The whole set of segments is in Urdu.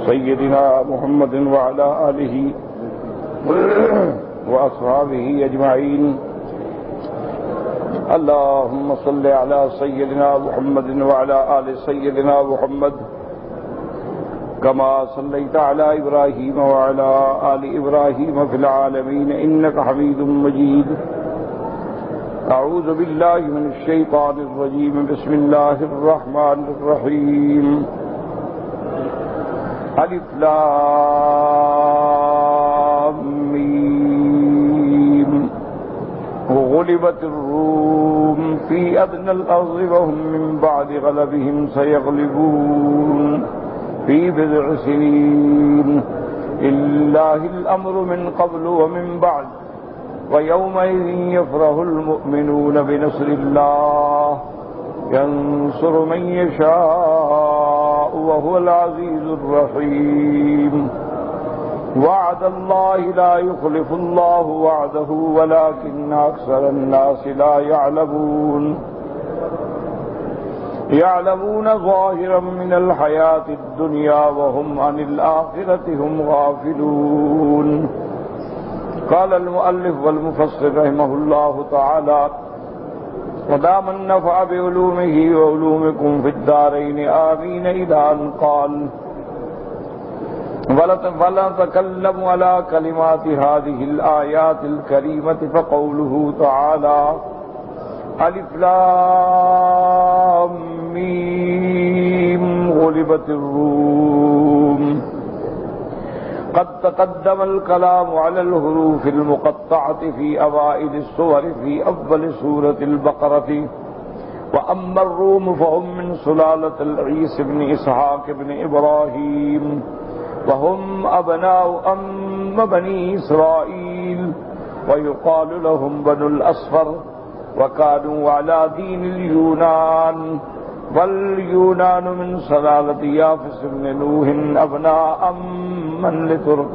سيدنا محمد وعلى آله وأصحابه أجمعين. اللهم صل على سيدنا محمد وعلى آل سيدنا محمد كما صليت على إبراهيم وعلى آل إبراهيم في العالمين إنك حميد مجيد. أعوذ بالله من الشيطان الرجيم. بسم الله الرحمن الرحيم. الف لام میم. غلبت الروم في أدنى الأرض وهم من بعد غلبهم سيغلبون في بضع سنين. لله الأمر من قبل ومن بعد ويومئذ يفرح المؤمنون بنصر الله ينصر من يشاء وهو العزيز الرحيم. وعد الله لا يخلف الله وعده ولكن أكثر الناس لا يعلمون ظاهرا من الحياة الدنيا وهم عن الآخرة هم غافلون. قال المؤلف والمفسر رحمه الله تعالى ودام النفع بعلومه وعلومكم في الدارين آمين إلى أن قال ولا تكلم على كلمات هذه الآيات الكريمة فقوله تعالى الف لام میم غلبت الروم. قد تقدم الكلام على الحروف المقطعة في أوائل السور في أول سورة البقرة. وأما الروم فهم من سلالة العيس بن إسحاق بن إبراهيم وهم أبناء بني إسرائيل ويقال لهم بنو الأصفر وكانوا على دين اليونان. واليونان من سلالة يافس بن نوح أبناء من لترك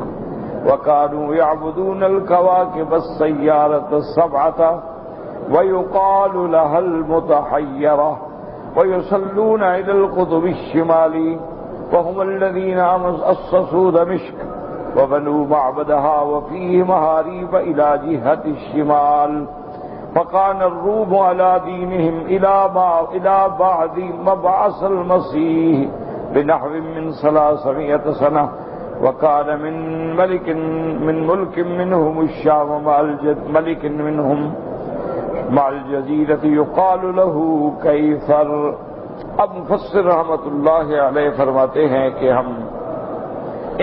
وكانوا يعبدون الكواكب السيارة السبعة ويقال لها المتحيرة ويصلون إلى القطب الشمالي وهم الذين أسسوا دمشق وبنوا معبدها وفيه محاريب إلى جهة الشمال. فكان الروم على دينهم إلى بعد مبعث المسيح بنحو من 300 سنة. وكان من ملك منهم الشام ملك منهم مع الجزيرة يقال له كيثر. اب مفسر رحمت اللہ علیہ فرماتے ہیں کہ ہم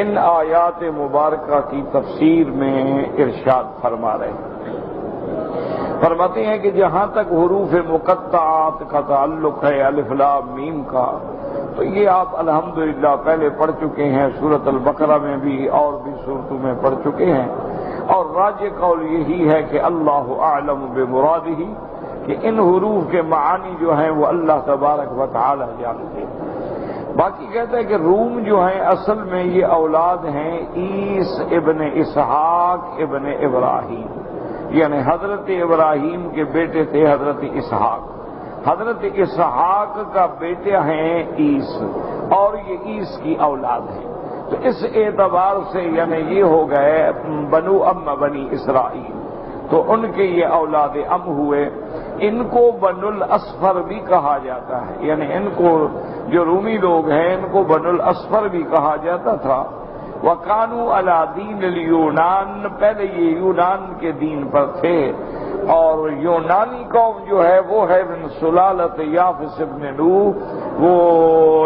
ان آیات مبارکہ کی تفسیر میں ارشاد فرما رہے ہیں. فرماتے ہیں کہ جہاں تک حروف مقطعات کا تعلق ہے الف لام میم کا، تو یہ آپ الحمدللہ پہلے پڑھ چکے ہیں، سورۃ البقرہ میں بھی اور بھی صورتوں میں پڑھ چکے ہیں. اور راجح قول یہی ہے کہ اللہ اعلم بمرادہ، کہ ان حروف کے معانی جو ہیں وہ اللہ تبارک و تعالی جانتے ہیں. باقی کہتے ہیں کہ روم جو ہیں اصل میں یہ اولاد ہیں عیس ابن اسحاق ابن ابراہیم، یعنی حضرت ابراہیم کے بیٹے تھے حضرت اسحاق. حضرت اسحاق کا بیٹے ہیں عیس اور یہ عیس کی اولاد ہیں. تو اس اعتبار سے یعنی یہ ہو گئے بنو بنی اسرائیل، تو ان کے یہ اولاد ہوئے. ان کو بنو الاصفر بھی کہا جاتا ہے، یعنی ان کو جو رومی لوگ ہیں ان کو بنو الاصفر بھی کہا جاتا تھا. وَكَانُوا عَلَى دِينِ الْيُونَان، پہلے یہ یونان کے دین پر تھے. اور یونانی قوم جو ہے وہ ہے من سلالت یافس ابن نوح، وہ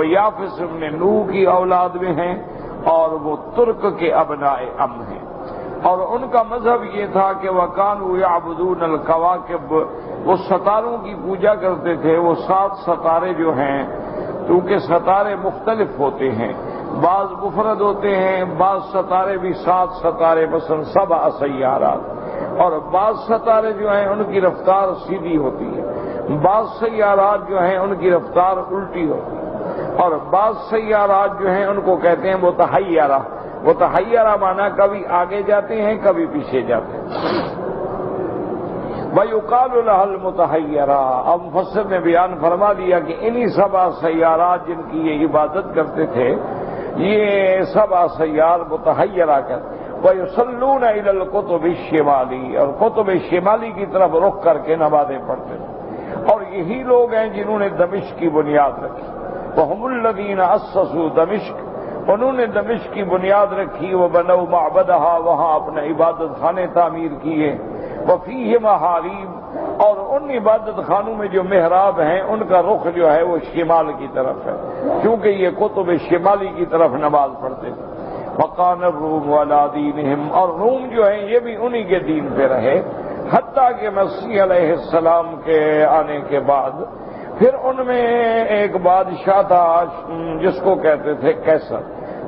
یافس ابن نوح کی اولاد میں ہیں اور وہ ترک کے ابناء ہیں. اور ان کا مذہب یہ تھا کہ وَكَانُوا يَعْبُدُونَ الْكَوَاكِبَ، وہ ستاروں کی پوجا کرتے تھے. وہ 7 ستارے جو ہیں، کیونکہ ستارے مختلف ہوتے ہیں، بعض مفرد ہوتے ہیں، بعض ستارے بھی 7 ستارے مثلا 7 سیارات، اور بعض ستارے جو ہیں ان کی رفتار سیدھی ہوتی ہے، بعض سیارات جو ہیں ان کی رفتار الٹی ہوتی ہے، اور بعض سیارات جو ہیں ان کو کہتے ہیں متحیرہ. متحیرہ مانا کبھی آگے جاتے ہیں کبھی پیچھے جاتے ہیں. وَيُقَالُ لَهَا الْمُتَحَيِّرَةُ. اب مفسر نے بیان فرما دیا کہ انہی 7 سیارات جن کی یہ عبادت کرتے تھے یہ سبع سیار متحیرہ کر وَيُصَلُّونَ إِلَى الْقُطُبِ الشِّمَالِ، اور قطب شمالی کی طرف رخ کر کے نمازیں پڑھتے ہیں، اور یہی لوگ ہیں جنہوں نے دمشق کی بنیاد رکھی۔ وَهُمُ الَّذِينَ أَسَّسُوا دمشق، انہوں نے دمشق کی بنیاد رکھی، وَبَنَوْا مَعْبَدَهَا، وہاں اپنے عبادت خانے تعمیر کیے، وَفِيهِ مَحَارِيبُ، اور ان عبادت خانوں میں جو محراب ہیں ان کا رخ جو ہے وہ شمال کی طرف ہے، کیونکہ یہ قطب شمالی کی طرف نماز پڑھتے تھے۔ وَقَانَ الرُّومُ عَلَىٰ دِينِهِمْ، اور روم جو ہیں یہ بھی انہی کے دین پہ رہے، حتیٰ کہ مسیح علیہ السلام کے آنے کے بعد پھر ان میں ایک بادشاہ تھا جس کو کہتے تھے کیسر،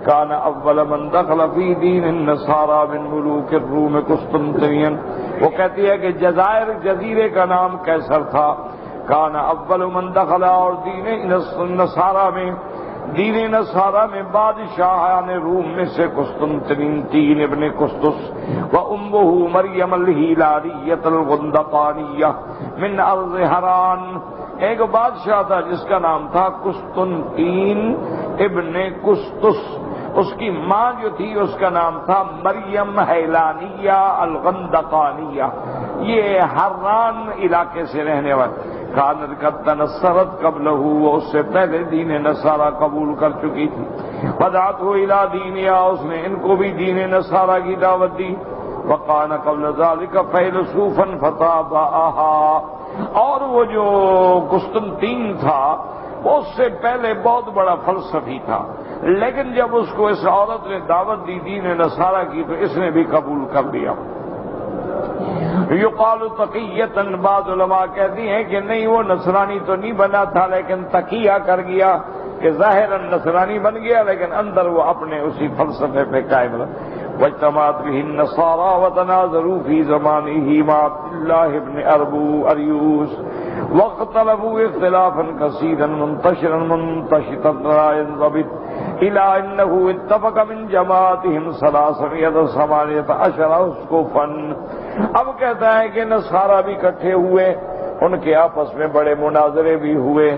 کان اول من دخل فی دین النصارى من ملوک الروم قسطنطین، وہ کہتی ہے کہ جزائر جزیرے کا نام کیسر تھا، کان اول من دخل، اور دین نصارہ میں بادشاہان روم میں سے قسطنطین ابن قسطس و امہ مریم الہلالیۃ الغندقانیہ من ارض حران، ایک بادشاہ تھا جس کا نام تھا قسطنطین ابن قسطس، اس کی ماں جو تھی اس کا نام تھا مریم حیلانیہ الغندقانیہ، یہ حران علاقے سے رہنے والے، کانت قد تنصرت قبلہ، وہ اس سے پہلے دین نصارہ قبول کر چکی تھی، بدعتہ الی دینہا، اس نے ان کو بھی دین نصارہ کی دعوت دی، وقان قبل ذلك فیلسوفا فتابعہا، اور وہ جو قسطنطین تھا اس سے پہلے بہت بڑا فلسفی تھا، لیکن جب اس کو اس عورت نے دعوت دی دین نصارہ کی تو اس نے بھی قبول کر لیا۔ یقال تقیۃ، بعض علماء کہتی ہیں کہ نہیں وہ نصرانی تو نہیں بنا تھا لیکن تقیہ کر گیا، کہ ظاہراً نصرانی بن گیا لیکن اندر وہ اپنے اسی فلسفے پہ قائم رہا۔ واجتمعت به النصارى وتناظروا في زمانه مع عبد الله بن أريوس واختلفوا اختلافا كثيرا منتشرا لا ينضبط إلى أنه اتفق من جماعتهم 318 اسقفا۔ اب کہتا ہے کہ نصارہ بھی اکٹھے ہوئے، ان کے آپس میں بڑے مناظرے بھی ہوئے،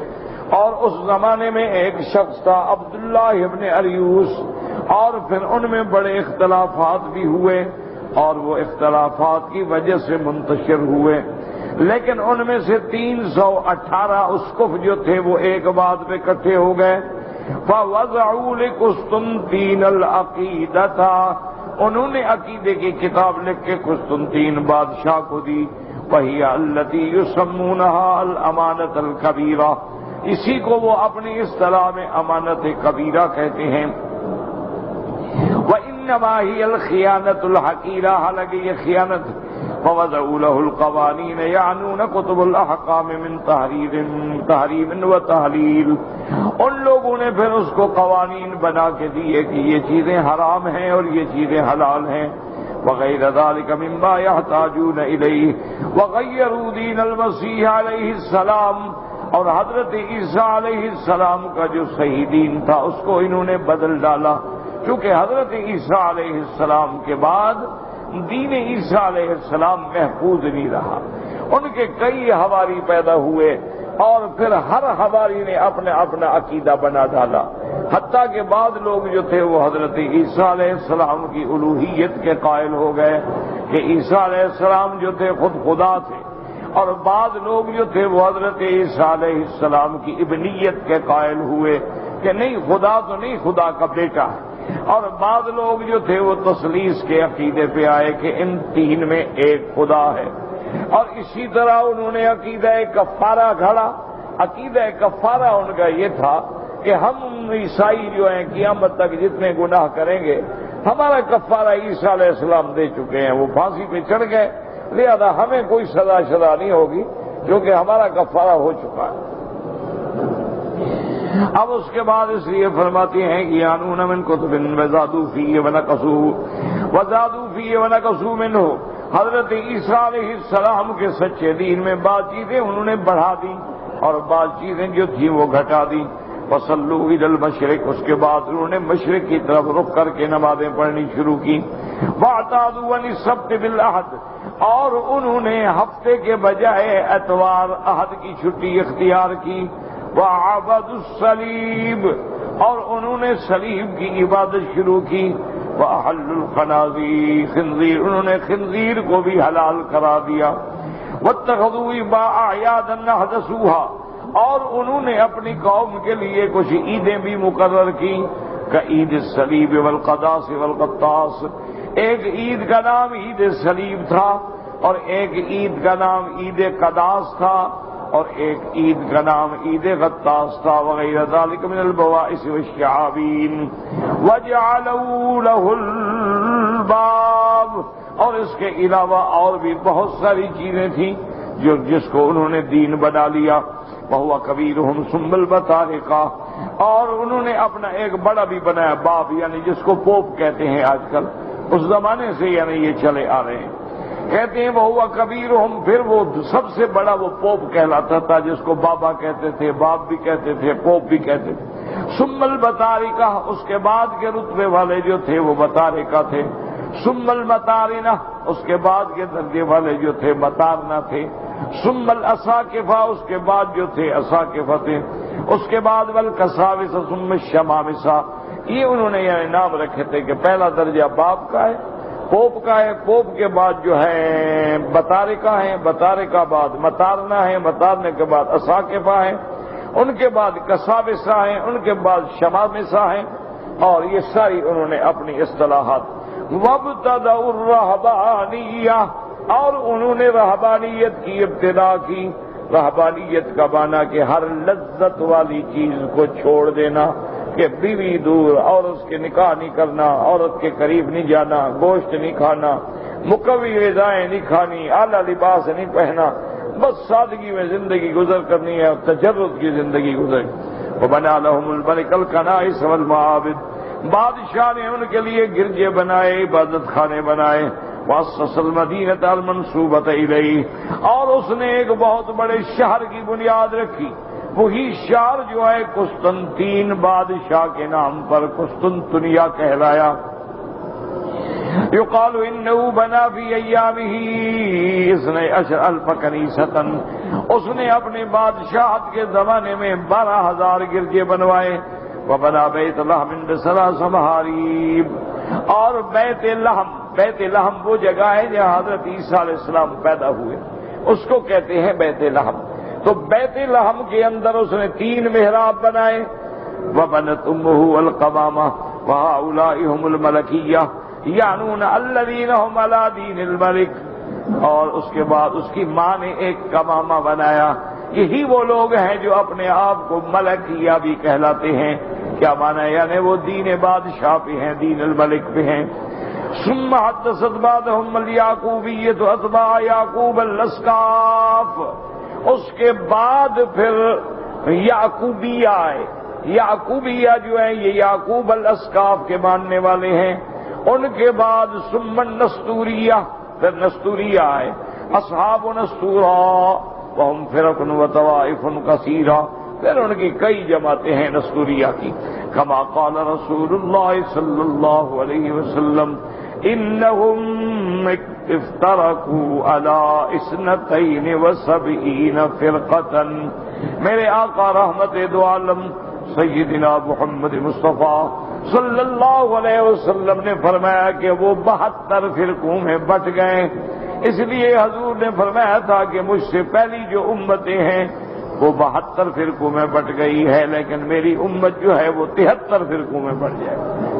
اور اس زمانے میں ایک شخص تھا عبداللہ ابن اریوس، اور پھر ان میں بڑے اختلافات بھی ہوئے اور وہ اختلافات کی وجہ سے منتشر ہوئے، لیکن ان میں سے 318 اسقف جو تھے وہ ایک بات پہ اکٹھے ہو گئے۔ فَوَضَعُوا لِقُسْطُنطِينَ الْعَقِيدَةَ، انہوں نے عقیدے کی کتاب لکھ کے قسطنطین بادشاہ کو دی، وَهِيَ الَّتِي يُسَمُّونَهَا الْأَمَانَةَ الْكَبِيرَةَ، اسی کو وہ اپنی اصطلاح میں امانت کبیرہ کہتے ہیں۔ وَإِنَّمَا هِيَ الْخِيَانَةُ الْحَقِيرَةُ، حالانکہ یہ خیانت۔ فَوَضَعُوا لَهُ الْقَوَانِينَ يَعْنُونَ كُتُبُ الْأَحْكَامِ مِنْ تَحْرِيمٍ وَتَحْلِيلٍ، ان لوگوں نے پھر اس کو قوانین بنا کے دیے کہ یہ چیزیں حرام ہیں اور یہ چیزیں حلال ہیں، وغیر ذلك مما يحتاجون إليه، وغيروا دين المسيح علیہ السلام، اور حضرت عیسیٰ علیہ السلام کا جو صحیح دین تھا اس کو انہوں نے بدل ڈالا، کیونکہ حضرت عیسیٰ علیہ السلام کے بعد دین عیسیٰ علیہ السلام محفوظ نہیں رہا، ان کے کئی حواری پیدا ہوئے اور پھر ہر حواری نے اپنا اپنا عقیدہ بنا ڈالا، حتیٰ کہ بعض لوگ جو تھے وہ حضرت عیسیٰ علیہ السلام کی الوہیت کے قائل ہو گئے کہ عیسیٰ علیہ السلام جو تھے خود خدا تھے، اور بعض لوگ جو تھے وہ حضرت عیسیٰ علیہ السلام کی ابنیت کے قائل ہوئے کہ نہیں خدا تو نہیں، خدا کا بیٹا ہے، اور بعض لوگ جو تھے وہ تثلیث کے عقیدے پہ آئے کہ ان تین میں ایک خدا ہے، اور اسی طرح انہوں نے عقیدہ کفارہ گھڑا۔ عقیدہ کفارہ ان کا یہ تھا کہ ہم عیسائی جو ہیں قیامت تک جتنے گناہ کریں گے ہمارا کفارہ عیسیٰ علیہ السلام دے چکے ہیں، وہ پھانسی پہ چڑھ گئے، لہذا ہمیں کوئی سزا شدا نہیں ہوگی کیونکہ ہمارا کفارہ ہو چکا ہے۔ اب اس کے بعد اس لیے فرماتے ہیں کہ یانون من کتب وزادوا فیہ ونقصوا منہ، حضرت عیسیٰ علیہ السلام کے سچے دین میں بعض چیزیں انہوں نے بڑھا دی اور بعض چیزیں جو تھیں وہ گھٹا دی۔ وصلوا الی المشرق، اس کے بعد انہوں نے مشرق کی طرف رخ کر کے نمازیں پڑھنی شروع کی۔ واعتادوا عن السبت بالعہد، اور انہوں نے ہفتے کے بجائے اتوار عہد کی چھٹی اختیار کی۔ وعبدوا الصلیب، اور انہوں نے صلیب کی عبادت شروع کی. وَأَحَلُّوا الْخَنَازِيرَ خنزیر، انہوں نے خنزیر کو بھی حلال کرا دیا. وَاتَّخَذُوا أَعْيَادًا أَحْدَثُوهَا، اور انہوں نے اپنی قوم کے لیے کچھ عیدیں بھی مقرر کی، کعید الصلیب والقداس والقطاس. ایک عید کا نام عید صلیب تھا، اور ایک عید کا نام عید قداس تھا، اور ایک عید کا نام عید غطاس تھا. وغیر ذلك من البوائس والشعابین. وجعلوا له الباب، اور اس کے علاوہ اور بھی بہت ساری چیزیں تھیں جس کو انہوں نے دین بنا لیا. وهو كبيرهم ثم البطارقہ، اور انہوں نے اپنا ایک بڑا بھی بنایا باب، یعنی جس کو پوپ کہتے ہیں آج کل، اس زمانے سے یعنی یہ چلے آ رہے ہیں. کہتے ہیں وهو كبيرهم، پھر وہ سب سے بڑا وہ پوپ کہلاتا تھا، جس کو بابا کہتے تھے، باپ بھی کہتے تھے، پوپ بھی کہتے تھے. ثم البطارقہ، اس کے بعد کے رتبے والے جو تھے وہ بطارقہ تھے. ثم المطارنہ، اس کے بعد کے درجے والے جو تھے مطارنہ تھے. ثم الاساقفہ، اس کے بعد جو تھے اساقفہ تھے. اس کے بعد والکساوس، ثم الشمامسہ. یہ انہوں نے یہ نام رکھے تھے کہ پہلا درجہ باپ کا ہے، پوپ کا ہے، پوپ کے بعد جو ہے بطارقہ ہے، بطارقہ بعد مطارنہ ہے، مطارنے کے بعد اساقفہ ہے، ان کے بعد کساوسہ ہیں، ان کے بعد شمامسہ ہیں. اور یہ ساری انہوں نے اپنی اصطلاحات. وابتدأوا الرہبانیہ، اور انہوں نے رہبانیت کی ابتدا کی. رہبانیت کا معنی کہ ہر لذت والی چیز کو چھوڑ دینا، کہ بیوی دور، اور اس کے نکاح نہیں کرنا، عورت کے قریب نہیں جانا، گوشت نہیں کھانا، مقوی غذائیں نہیں کھانی، اعلیٰ لباس نہیں پہنا، بس سادگی میں زندگی گزر کرنی ہے، اور تجرد کی زندگی گزر. وَبَنَا لَهُمُ الْمَلِكَ الْكَنَائِسَ وَالْمَعَابِدَ، بادشاہ نے ان کے لیے گرجے بنائے، عبادت خانے بنائے. وَأَسَّسَ الْمَدِينَةَ الْمَنْسُوبَةَ إِلَيْهِ، اور اس نے ایک بہت بڑے شہر کی بنیاد رکھی. وہی شہر جو ہے قسطنطین بادشاہ کے نام پر قسطنطنیہ کہلایا. یقال انه بنا فی ایامہ 12,000 کنیسۃ، اس نے اپنے بادشاہت کے زمانے میں 12,000 گرجے بنوائے. وبنا بیت لحم بثلاث محاریب، اور بیت لحم وہ جگہ ہے جہاں حضرت عیسیٰ علیہ السلام پیدا ہوئے، اس کو کہتے ہیں بیت لحم. تو بیت لحم کے اندر اس نے 3 محراب بنائے. وبنت امہ القمامہ وہؤلاء هم الملکیہ یعنون الذین هم علی دین الملک، اور اس کے بعد اس کی ماں نے ایک قمامہ بنایا. یہی وہ لوگ ہیں جو اپنے آپ کو ملکیہ بھی کہلاتے ہیں. کیا معنی ہے؟ یعنی وہ دین بادشاہ پہ ہیں، دین الملک پہ ہیں. ثم حدثت بعدهم الیعقوبیۃ اتباع یعقوب الاسقاف، اس کے بعد پھر یعقوبیہ آئے. یعقوبیہ جو ہے یہ یعقوب الاسقاف کے ماننے والے ہیں. ان کے بعد ثم النستوریہ، پھر نستوریہ آئے. اصحاب نستورا وهم فرق وطوائف کثیرہ، پھر ان کی کئی جماعتیں ہیں نستوریہ کی. کما قال رسول اللہ صلی اللہ علیہ وسلم انہم افترقوا علی 72 فرقۃ. میرے آقا رحمت دو عالم سیدنا محمد مصطفیٰ صلی اللہ علیہ وسلم نے فرمایا کہ وہ 72 فرقوں میں بٹ گئے. اس لیے حضور نے فرمایا تھا کہ مجھ سے پہلی جو امتیں ہیں وہ 72 فرقوں میں بٹ گئی ہے، لیکن میری امت جو ہے وہ 73 فرقوں میں بٹ جائے،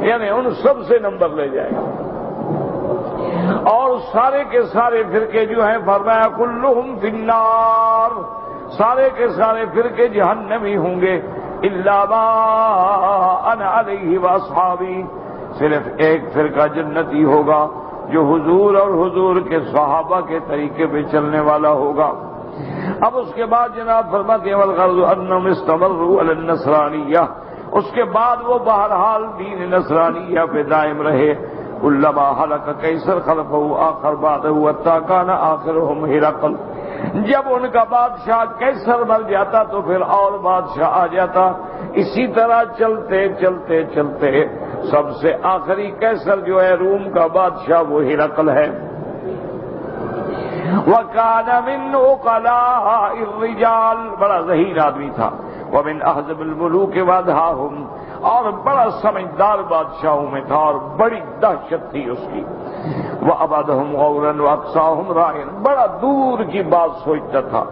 یعنی ان سب سے نمبر لے جائے گا. اور سارے کے سارے فرقے جو ہیں فرمایا کلہم فی النار، سارے کے سارے فرقے جہنمی ہوں گے. الا ما انا علیہ واصحابی، صرف ایک فرقہ جنتی ہوگا جو حضور اور حضور کے صحابہ کے طریقے پہ چلنے والا ہوگا. اب اس کے بعد جناب فرماتے ہیں والغرض انہم استمروا علی النصرانیہ، اس کے بعد وہ بہرحال دین نصرانیہ پہ دائم رہے. کلما ہلک قیصر خلفہ آخر بعدہ حتی کان آخرہم ہرقل، جب ان کا بادشاہ قیصر مر جاتا تو پھر اور بادشاہ آ جاتا. اسی طرح چلتے چلتے چلتے سب سے آخری قیصر جو ہے روم کا بادشاہ وہ ہرقل ہے. وَكَانَ مِنْ عُقَلَاءِ الرِّجَالِ، بڑا ذہین آدمی تھا، وَمِنْ أَحْزَبِ الْمُلُوكِ وَأَدْهَاهُمْ، اور بڑا سمجھدار بادشاہوں میں تھا اور بڑی دہشت تھی اس کی، وَأَبَدَهُمْ غَوْرًا وَأَقْصَاهُمْ رَائِعًا، بڑا دور کی بات سوچتا تھا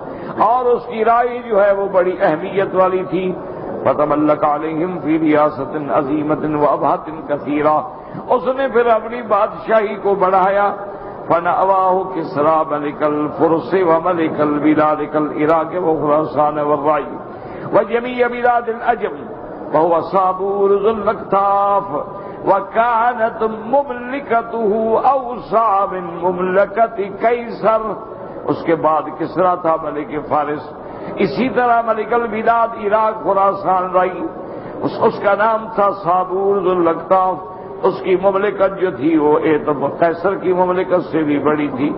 اور اس کی رائے جو ہے وہ بڑی اہمیت والی تھی۔ فَتَمَلَّكَ عَلَيْهِمْ فِي رِيَاسَةٍ عَظِيمَةٍ وَأَبْهَةٍ كَثِيرًا، اس نے پھر اپنی بادشاہی کو بڑھایا۔ فَنَأْوَاهُ كِسْرَى مَلِكَ الْفُرْسِ وَمَلِكَ الْبِلَادِ كَالْعِرَاقِ وَخُرَاسَانَ وَالرَّيِّ وَجَمِيعِ بِلَادِ الْعَجَمِ وَهُوَ صَابُورُ ذُو الْأَكْتَافِ وَكَانَتْ مُمْلِكَتُهُ أَوْسَعَ مِنْ مُمْلَكَةِ قَيْصَرَ، اس کے بعد کسریٰ تھا ملک فارس، اسی طرح ملک البلاد عراق خراسان رائی، اس کا نام تھا صابور ذو الاکتاف، اس کی مملکت جو تھی وہ قیصر کی مملکت سے بھی بڑی تھی۔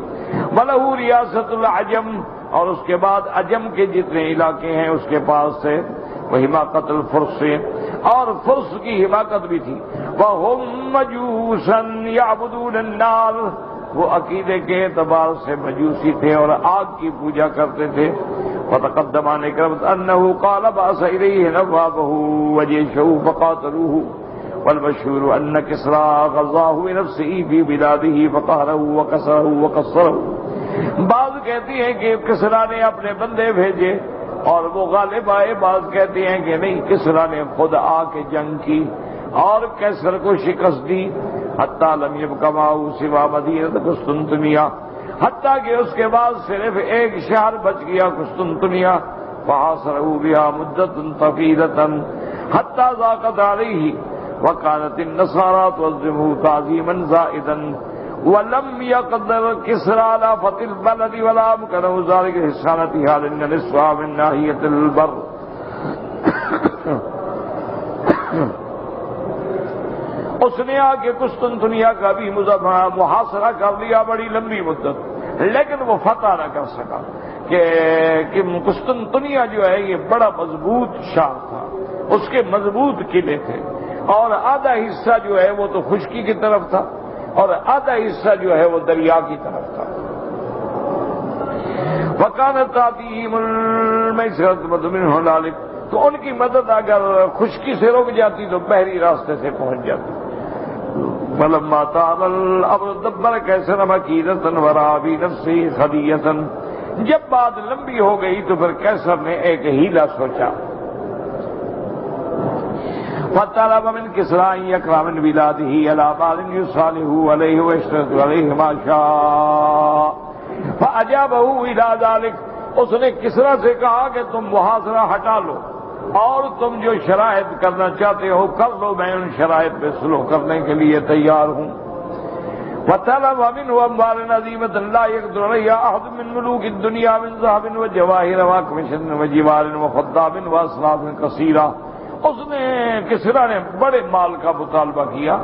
وَلَهُ رِيَاسَةُ الْعَجَمِ، اور اس کے بعد عجم کے جتنے علاقے ہیں اس کے پاس سے، وَحِمَاقَةُ الْفُرْسِ، اور فرس کی حماقت بھی تھی۔ وَهُمْ مَجُوسًا يَعْبُدُونَ النَّارَ، وہ عقیدے کے اعتبار سے مجوسی تھے اور آگ کی پوجا کرتے تھے۔ وَتَقَدَّمَ عَنْ إِكْرَمَةَ أَنَّهُ قَالَ بَعَثَ إِلَيْهِ نَوَّابَهُ وَجَيْشَهُ فَقَاتَلُوهُ، والمشهور أن كسرى غزاه بنفسه في بلاده فقهره وكسره وقصره، بعض کہتی ہیں کہ کسرا نے اپنے بندے بھیجے اور وہ غالب آئے، بعض کہتے ہیں کہ نہیں، کسرا نے خود آ کے جنگ کی اور کیسر کو شکست دی، حتیٰ لم يبق معه سوى مدینہ قسطنطنیہ، حتیٰ کہ اس کے بعد صرف ایک شہر بچ گیا قسطنطنیہ، فحاصره بها مدة طويلة حتى ضاقت عليه، وكانت النصارى تعظمه تعظيما زائدا، ولم يقدر كسرى على فتح البلد ولا أمكنه ذلك لحصانتها لأن نصفها من ناحية البر۔ اس نے آ کے قسطنطنیہ کا بھی محاصرہ کر لیا بڑی لمبی مدت، لیکن وہ فتح نہ کر سکا کہ قسطنطنیہ جو ہے یہ بڑا مضبوط شہر تھا، اس کے مضبوط قلعے تھے، اور آدھا حصہ جو ہے وہ تو خشکی کی طرف تھا اور آدھا حصہ جو ہے وہ دریا کی طرف تھا۔ وَكَانَتْ تَأْتِيهِمُ الْمَيْسَرَةُ مِنْهُ ذَلِكَ، تو ان کی مدد اگر خشکی سے رک جاتی تو بحری راستے سے پہنچ جاتی۔ فَلَمَّا طَالَ الْأَمْرُ دَبَّرَ كَيْسَرَ مَكِيدَةً وَرَأَىٰ بِنَفْسِهِ خَدِيَّةً، جب بات لمبی ہو گئی تو پھر کیسر نے ایک ہیلا سوچا۔ فَطَلَبَ مِنْ كِسْرَىٰ أَن يَكْرَمَ مِنْ بِلَادِهِ عَلَىٰ بَعْضٍ يُصَالِحُهُ عَلَيْهِ وَيَشْتَرِطُ عَلَيْهِ مَا شَاءَ فَأَجَابَهُ إِلَىٰ ذَلِكَ، اس نے کسریٰ سے کہا کہ تم محاصرہ ہٹا لو اور تم جو شرائط کرنا چاہتے ہو کر لو، میں ان شرائط پہ سلوک کرنے کے لیے تیار ہوں۔ وَطَلَبَ مِنْهُ أَمْوَالًا عَظِيمَةً لَا يَقْدِرُ عَلَيْهَا أَحَدٌ مِّن مُلُوكِ الدُّنْيَا مِنْ ذَهَبٍ وَجَوَاهِرَ وَأَكْمَشٍ وَجِوَارٍ وَخَضَّابٍ وَأَصْنَافٍ كَثِيرَةٍ، اس نے کسریٰ نے بڑے مال کا مطالبہ کیا،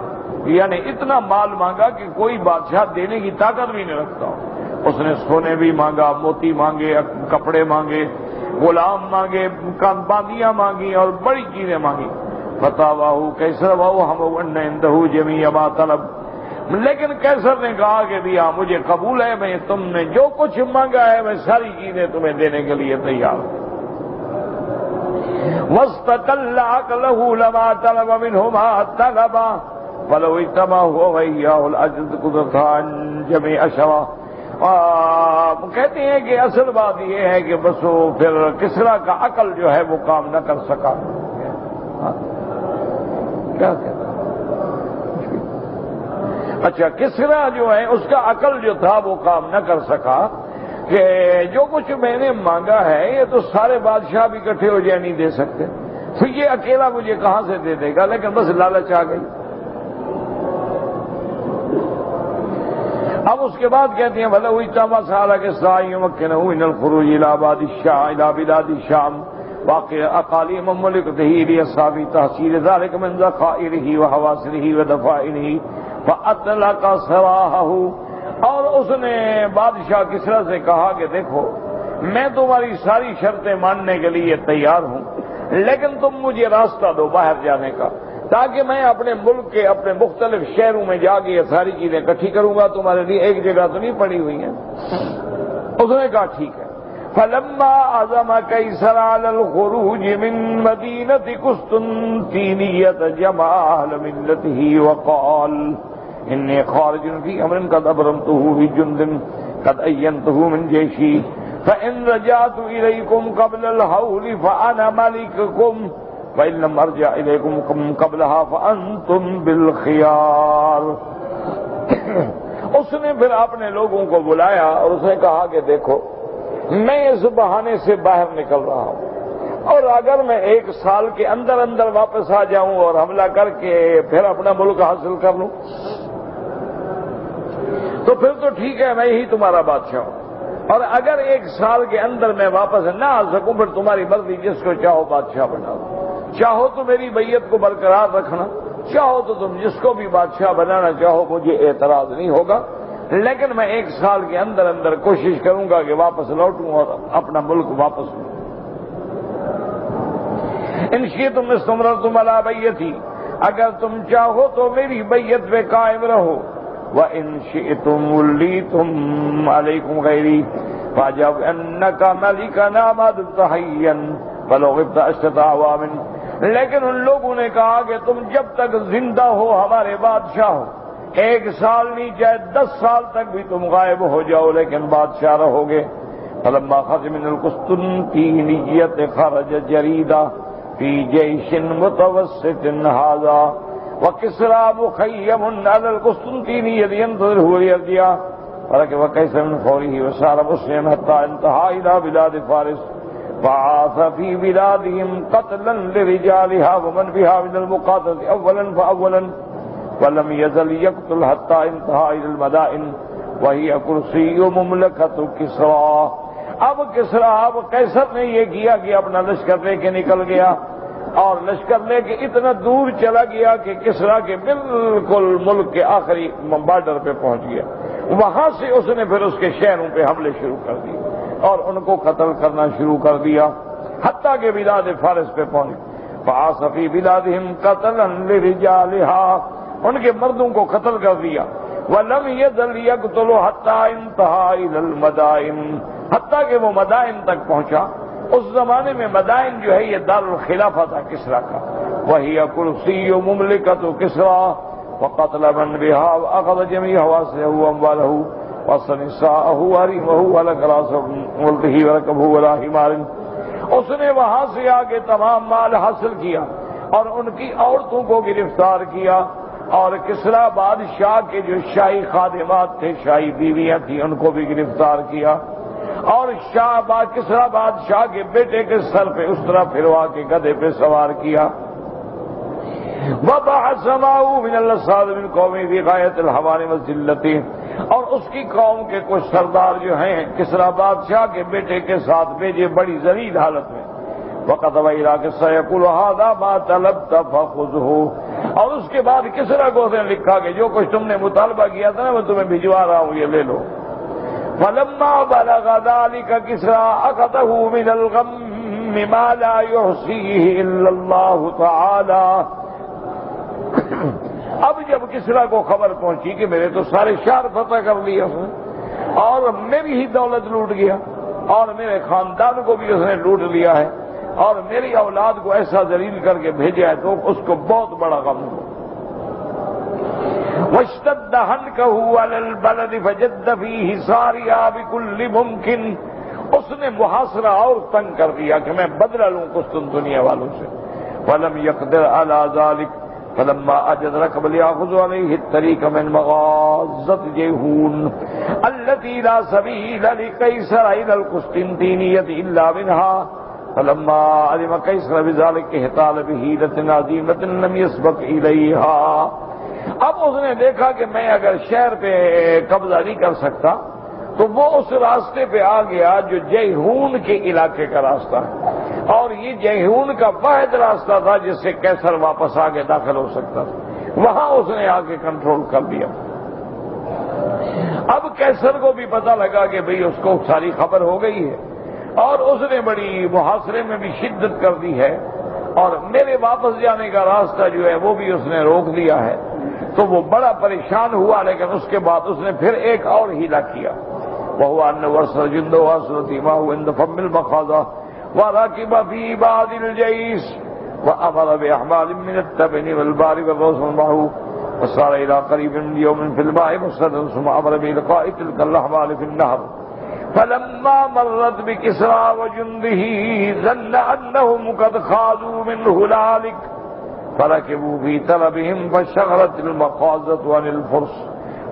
یعنی اتنا مال مانگا کہ کوئی بادشاہ دینے کی طاقت بھی نہیں رکھتا ہو۔ اس نے سونے بھی مانگا، موتی مانگے، کپڑے مانگے، غلام مانگے، باندیاں مانگی اور بڑی چیزیں مانگی۔ فَتَابَهُ كَيْسَرُ وَأَوْهَمَهُ أَنَّ عِندَهُ جَمِيعَ مَا طَلَبَ، لیکن کیسر نے کہا کہ دیا مجھے قبول ہے، میں تم نے جو کچھ مانگا ہے میں ساری چیزیں تمہیں دینے کے لیے تیار ہوں۔ وَاسْتَقَلَّ عَقْلَهُ لَمَا طَلَبَ مِنْهُ مَا طَلَبَ وَلَوْ اجْتَمَعَ هُوَ وَإِيَّاهُ الْعَجْزُ قُدْرَتُهُ عَنْ جَمِيعِ شَوَى، کہتے ہیں کہ اصل بات یہ ہے کہ بس وہ پھر کسریٰ کا عقل جو ہے وہ کام نہ کر سکا۔ کیا کہتا ہے؟ اچھا، کسریٰ جو ہے اس کا عقل جو تھا وہ کام نہ کر سکا کہ جو کچھ میں نے مانگا ہے یہ تو سارے بادشاہ بھی اکٹھے ہو جائے نہیں دے سکتے، پھر یہ اکیلا مجھے کہاں سے دے دے گا، لیکن بس لالچ آ گئی۔ اب اس کے بعد کہتے ہیں بھلا ہوئی تاما سالہ کے سائیں مکّنہ من الخروج الى بلاد الشام واقع اقالی مملکتہ لیصابی تحصیل ذلك من ذخائرہ وحواصلہ ودفائنہ فاطلق سراحہ، اور اس نے بادشاہ کسریٰ سے کہا کہ دیکھو میں تمہاری ساری شرطیں ماننے کے لیے تیار ہوں، لیکن تم مجھے راستہ دو باہر جانے کا، تاکہ میں اپنے ملک کے اپنے مختلف شہروں میں جا کے یہ ساری چیزیں اکٹھی کروں گا، تمہارے لیے ایک جگہ تو نہیں پڑی ہوئی ہیں۔ اس نے کہا ٹھیک ہے. فلما عزم قیصر علی الخروج من مدینۃ قسطنطینیۃ جمع اہل ملته وقال انی خارج فی امر قد ابرمته بجند قد اینته من جیشی فإن رجعت إليكم قبل الحول فأنا ملككم وإن لم أرجع إليكم قبلها فأنتم بالخيار. اس نے پھر اپنے لوگوں کو بلایا اور اس نے کہا کہ دیکھو میں اس بہانے سے باہر نکل رہا ہوں اور اگر میں 1 سال کے اندر اندر واپس آ جاؤں اور حملہ کر کے پھر اپنا ملک حاصل کر لوں تو پھر تو ٹھیک ہے میں ہی تمہارا بادشاہ ہوں, اور اگر 1 سال کے اندر میں واپس نہ آ سکوں پھر تمہاری مرضی جس کو چاہو بادشاہ بنا دو. چاہو تو میری بیعت کو برقرار رکھنا, چاہو تو تم جس کو بھی بادشاہ بنانا چاہو, مجھے اعتراض نہیں ہوگا, لیکن میں 1 سال کے اندر اندر کوشش کروں گا کہ واپس لوٹوں اور اپنا ملک واپس لوں. ان شئتم استمررتم علی بیتی, اگر تم چاہو تو میری بیعت پہ قائم رہو. وَإِن شِئْتُمْ وَلِّيتُمْ عَلَيْكُمْ غَيْرِي فَاجَبْ أَنَّكَ مَلِكَنَا مَا دُمْتَ حَيًّا وَلَوْ غِبْتَ عَشْرَةَ أَعْوَامٍ. لیکن ان لوگوں نے کہا کہ تم جب تک زندہ ہو ہمارے بادشاہ ہو, 1 سال نہیں چاہے 10 سال تک بھی تم غائب ہو جاؤ لیکن بادشاہ رہو گے. فَلَمَّا خَرَجَ مِنَ الْقُسْطُنطِينِيَّةِ خَرَجَ جَرِيدًا فِي جَيْشٍ مُتَوَسِّطٍ هَذَا وَكِسْرَى مُخَيَّمٌ عَلَى الْقُسْطُنطِينِيَّةِ يَنْتَظِرُهُ لِيَرْجِعَ فركب قيصر من فوره وسار مسلما حتى انتهى إلى بلاد فارس فعاث في بلادهم قتلا لرجالها ومن بها من المقاتلة أولا فأولا ولم يزل يقتل حتى انتهى إلى المدائن وهي كرسي مملكة كسرى. اب قیصر نے یہ کیا کہ اپنا لشکر لے کے نکل گیا اور لشکر لے کے اتنا دور چلا گیا کہ کسرا کے بالکل ملک کے آخری بارڈر پہ پہنچ گیا. وہاں سے اس نے پھر اس کے شہروں پہ حملے شروع کر دیے اور ان کو قتل کرنا شروع کر دیا حتیٰ کہ بلاد فارس پہ پہنچ. فعاص فی بلادہم قتلا لرجالہا, ان کے مردوں کو قتل کر دیا. وَلَمْ يَزَلْ يَقْتُلُ حَتَّى انْتَهَى إِلَى الْمَدَائِنِ, حتیٰ کہ وہ مدائن تک پہنچا. اس زمانے میں مدائن جو ہے یہ دارالخلافہ تھا کسرا کا. وَهِيَ كُرْسِيُّ مُمْلِكَةُ كِسْرَى وَقَتْلَ مَنْ بِهَا وَأَخَذَ جَمِيعَ حَوَاسِهَهُ وَأَمْوَالَهُ وَنِسَاءَهُ وَحَرِيمَهُ وَلَقَ رَأْسَ مُلْكِهِ وَرَكَبَهُ عَلَى حِمَارٍ. اس نے وہاں سے آگے تمام مال حاصل کیا اور ان کی عورتوں کو گرفتار کیا اور کسرا بادشاہ کے جو شاہی خادمات تھے, شاہی بیویاں تھیں, ان کو بھی گرفتار کیا اور کسرا بادشاہ کے بیٹے کے سر پہ اس طرح پھروا کے گدھے پہ سوار کیا. وَبَعَثَ مَعَهُ مِنَ الْأَصْحَابِ مِنْ قَوْمِهِ فِي غَايَةِ الْهَوَانِ وَالذِّلَّةِ, اور اس کی قوم کے کچھ سردار جو ہیں کسرا بادشاہ کے بیٹے کے ساتھ بھیجے بڑی ذلیل حالت میں. وَكَتَبَ إِلَىٰ كِسْرَى يَقُولُ هَٰذَا مَا طَلَبْتَ فَخُذْهُ, اور اس کے بعد کسرا کو اس نے لکھا کہ جو کچھ تم نے مطالبہ کیا تھا نا وہ تمہیں بھجوا رہا ہوں, یہ لے لو. فَلَمَّا بَلَغَ ذَٰلِكَ كِسْرَىٰ أَخَذَهُ مِنَ الْغَمِّ مَا لَا يُحْصِيهِ إِلَّا اللَّهُ تَعَالَىٰ. اب جب کسرا کو خبر پہنچی کہ میرے تو سارے شہر فتح کر لیے اس نے اور میری ہی دولت لوٹ گیا اور میرے خاندان کو بھی اس نے لوٹ لیا ہے اور میری اولاد کو ایسا ذلیل کر کے بھیجا ہے, تو اس کو بہت بڑا غم ہو. وَاشْتَدَّ حَنْكَهُ عَلَى الْبَلَدِ فَجَدَّ فِيهِ سَارِيًا بِكُلِّ مُمْكِنٍ, اس نے محاصرہ اور تنگ کر دیا کہ میں بدلہ لوں قسطنطنیہ والوں سے. فَلَمْ يَقْدِرْ عَلَى ذَلِكَ فَلَمَّا أَجَدَ رَكَبَ لِيَأْخُذَ عَلَيْهِ الطَّرِيقَ مِنْ مَغَازَةِ جَيْهُونَ الَّتِي لَا سَبِيلَ لِقَيْصَرَ إِلَى الْقُسْطِنطِينِيَّةِ إِلَّا مِنْهَا. فَلَمَّا عَلِمَ قَيْصَرُ بِذَلِكَ احْتَالَ بِحِيلَةٍ عَظِيمَةٍ لَمْ يَسْبَقْ إِلَيْهَا. اب اس نے دیکھا کہ میں اگر شہر پہ قبضہ نہیں کر سکتا تو وہ اس راستے پہ آ گیا جو جیہون کے علاقے کا راستہ ہے, اور یہ جیہون کا واحد راستہ تھا جس سے قیصر واپس آگے داخل ہو سکتا تھا. وہاں اس نے آ کے کنٹرول کر دیا. اب قیصر کو بھی پتہ لگا کہ بھئی اس کو ساری خبر ہو گئی ہے اور اس نے بڑی محاصرے میں بھی شدت کر دی ہے اور میرے واپس جانے کا راستہ جو ہے وہ بھی اس نے روک دیا ہے. تو وہ بڑا پریشان ہوا, لیکن اس کے بعد اس نے پھر ایک اور ہیلا کیا. وهو أن وصل جنده وأسرة ما هو عند فم المخاضة وركب في بعض الجيش وأمر بأحمال من التبن والبار والروس معه وصار إلى قريب من يوم في الماء مصدر ثم أمر بإلقاء تلك الأحمال في النهر فلما مرت بكسرى وجنده ظن أنهم قد خاضوا منه ذلك فركبوا في طلبهم فشغلت المخاضة عن الفرس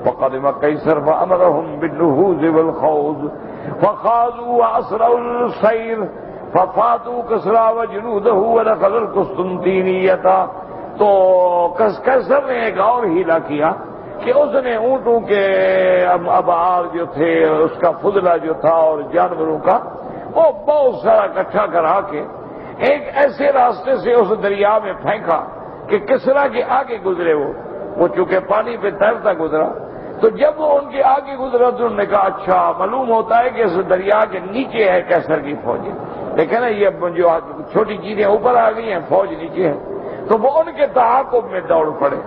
وقدم قيصر فأمرهم بالنهوض والخوض فخاضوا وأسرعوا السير ففاتوا كسرى وجنوده ودخلوا القسطنطينية. تو قیصر نے ایک اور ہیلا کیا کہ اس نے اونٹوں کے ابعار جو تھے اس کا فضلہ جو تھا اور جانوروں کا وہ بہت سارا اکٹھا کرا کے ایک ایسے راستے سے اس دریا میں پھینکا کہ کسرا کے آگے گزرے وہ چونکہ پانی پہ تیرتا گزرا. تو جب وہ ان کے آگے گزرا تو انہوں نے کہا اچھا معلوم ہوتا ہے کہ اس دریا کے نیچے ہے کیسر کی فوج. لیکن یہ جو چھوٹی چیزیں اوپر آ گئی ہیں فوج نیچے ہے. تو وہ ان کے تعاقب میں دوڑ پڑے.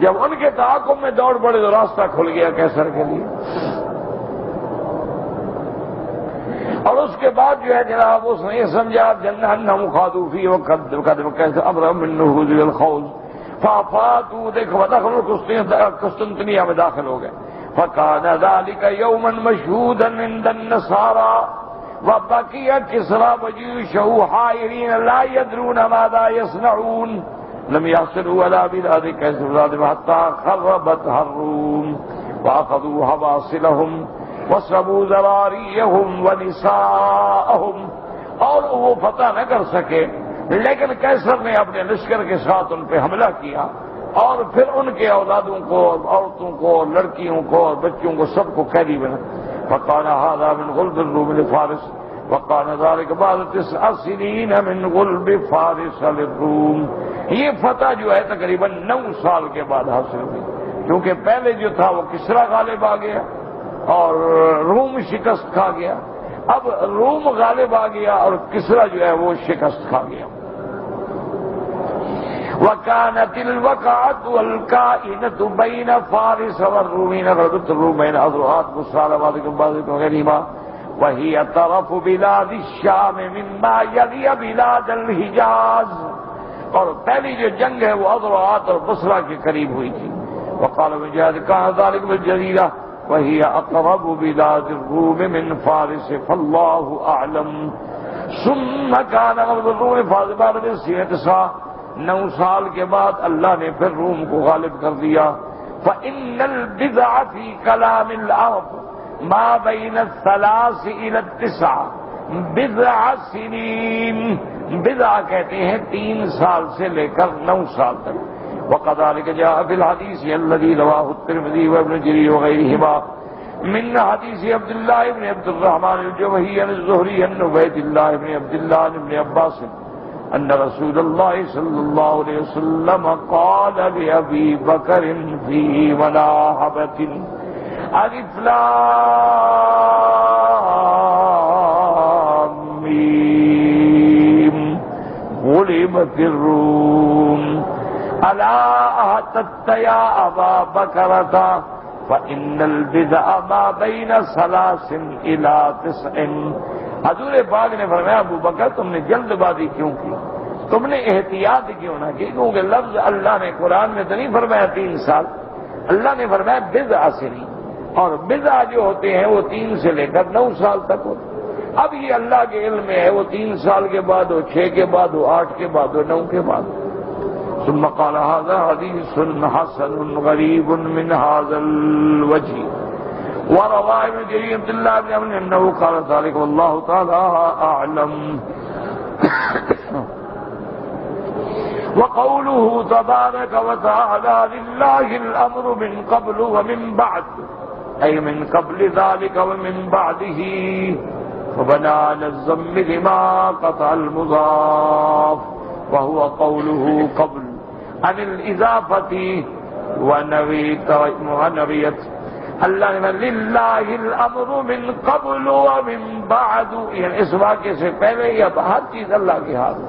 جب ان کے تعاقب میں دوڑ پڑے تو راستہ کھل گیا کیسر کے لیے. اور اس کے بعد جو ہے جناب اس نے یہ سمجھا جنہم خادوفی وقدم کیسے امر من نہوض والخوض فافاتوا دیکھو دخلوا قسطنطنیہ میں داخل ہو گئے. فکان ذلك یوما مشہودا عند النصارى وبقي كسرى وجيوشه حائرين لا يدرون ماذا يصنعون لم يصلوا على بلاد كسرى حتى خربتها الروم واخذوا حواصلهم وسبوا ذراريهم ونساءهم. اور وہ فتح نہ کر سکے لیکن کیسر نے اپنے لشکر کے ساتھ ان پہ حملہ کیا اور پھر ان کے اولادوں کو عورتوں کو لڑکیوں کو اور بچوں کو سب کو قیدی بنا. فقال هذا من غلب الروم لفارس وقال ذلك بعد 9 سنين من غلب فارس للروم. یہ فتح جو ہے تقریباً 9 سال کے بعد حاصل ہوئی کیونکہ پہلے جو تھا وہ کسرا غالب آ گیا اور روم شکست کھا گیا. اب روم غالب آ گیا اور کسرا جو ہے وہ شکست کھا گیا. وكانت الوقعة والكائنة بين فارس والرومين غلبت الروم بين أذرعات مسالمات وغيرهما وهي طرف بلاد الشام مما يلي بلاد الحجاز. اور پہلی جو جنگ ہے وہ اذرعات اور بصرہ کے قریب ہوئی تھی. وقال مجاهد كان ذلك بالجزيرة وهي أقرب بلاد الروم من فارس فالله أعلم. ثم كان غلب الروم فارس بعد سنة 9 سال کے بعد اللہ نے پھر روم کو غالب کر دیا. فإن البدع في كلام العرب ما بين 3 إلى 9 بضع سنين. بدع کہتے ہیں 3 سال سے لے کر 9 سال تک. وكذلك جاء في الحديث الذي رواه الترمذي وابن جرير وغيرهما من حديث عبد الله بن عبد الرحمن الجوهري عن الزهري عن عبيد الله بن عبد الله بن عباس أن رسول الله صلى الله عليه وسلم قال لأبي بكر في مناهبة ألف لام ميم غلبت الروم ألا أهتدت يا أبا بكرة فإن البدع ما بين 3 إلى 9. حضور پاک نے فرمایا ابو بکر تم نے جلد بازی کیوں کی, تم نے احتیاط کیوں نہ کی؟ کیونکہ لفظ اللہ نے قرآن میں تو نہیں فرمایا 3 سال, اللہ نے فرمایا بضع سنین. اور بضع جو ہوتے ہیں وہ 3 سے لے کر 9 سال تک ہوتے. اب یہ اللہ کے علم میں ہے وہ 3 سال کے بعد ہو, 6 کے بعد ہو, 8 کے بعد ہو, 9 کے بعد ہو. ثم قال هذا حديث حسن غريب من هذا الوجه. وروى ابن جرير عبد الله بن عمرو انه قال ذلك والله تعالى اعلم. وقوله تبارك وتعالى لله الامر من قبل ومن بعد اي من قبل ذلك ومن بعده فبنى على الضم لما قطع المضاف وهو قوله قبل عن الاضافه ونويت اللہ نے للہ الامر من قبل ومن بعد, یعنی اس واقعے سے پہلے یا ہر چیز اللہ کے ہاتھ.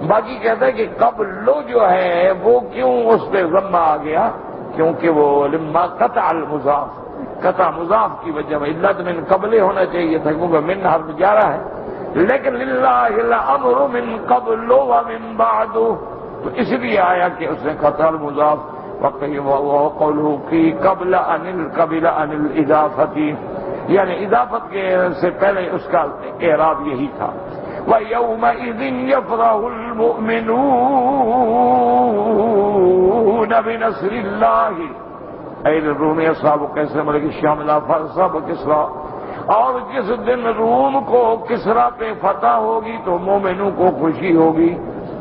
باقی کہتا ہے کہ قبل جو ہے وہ کیوں اس پہ ضمہ آ گیا, کیونکہ وہ لما قطع المضاف قطع مضاف کی وجہ میں علت من قبل ہونا چاہیے تھا کیونکہ من حرف جارہ ہے، لیکن للہ الامر من قبل ومن بعد، تو اس لیے آیا کہ اس نے قطع المضاف وقوله کی قبل عن الاضافتی، یعنی اضافت کے سے پہلے اس کا اعراب یہی تھا۔ وَيَوْمَئِذٍ يَفْرَحُ الْمُؤْمِنُونَ بِنَصْرِ اللَّهِ اے الروم اصحاب کیسر ملک الشام لا فرصب کسرا، اور جس دن روم کو کسرا پہ فتح ہوگی تو مومنوں کو خوشی ہوگی،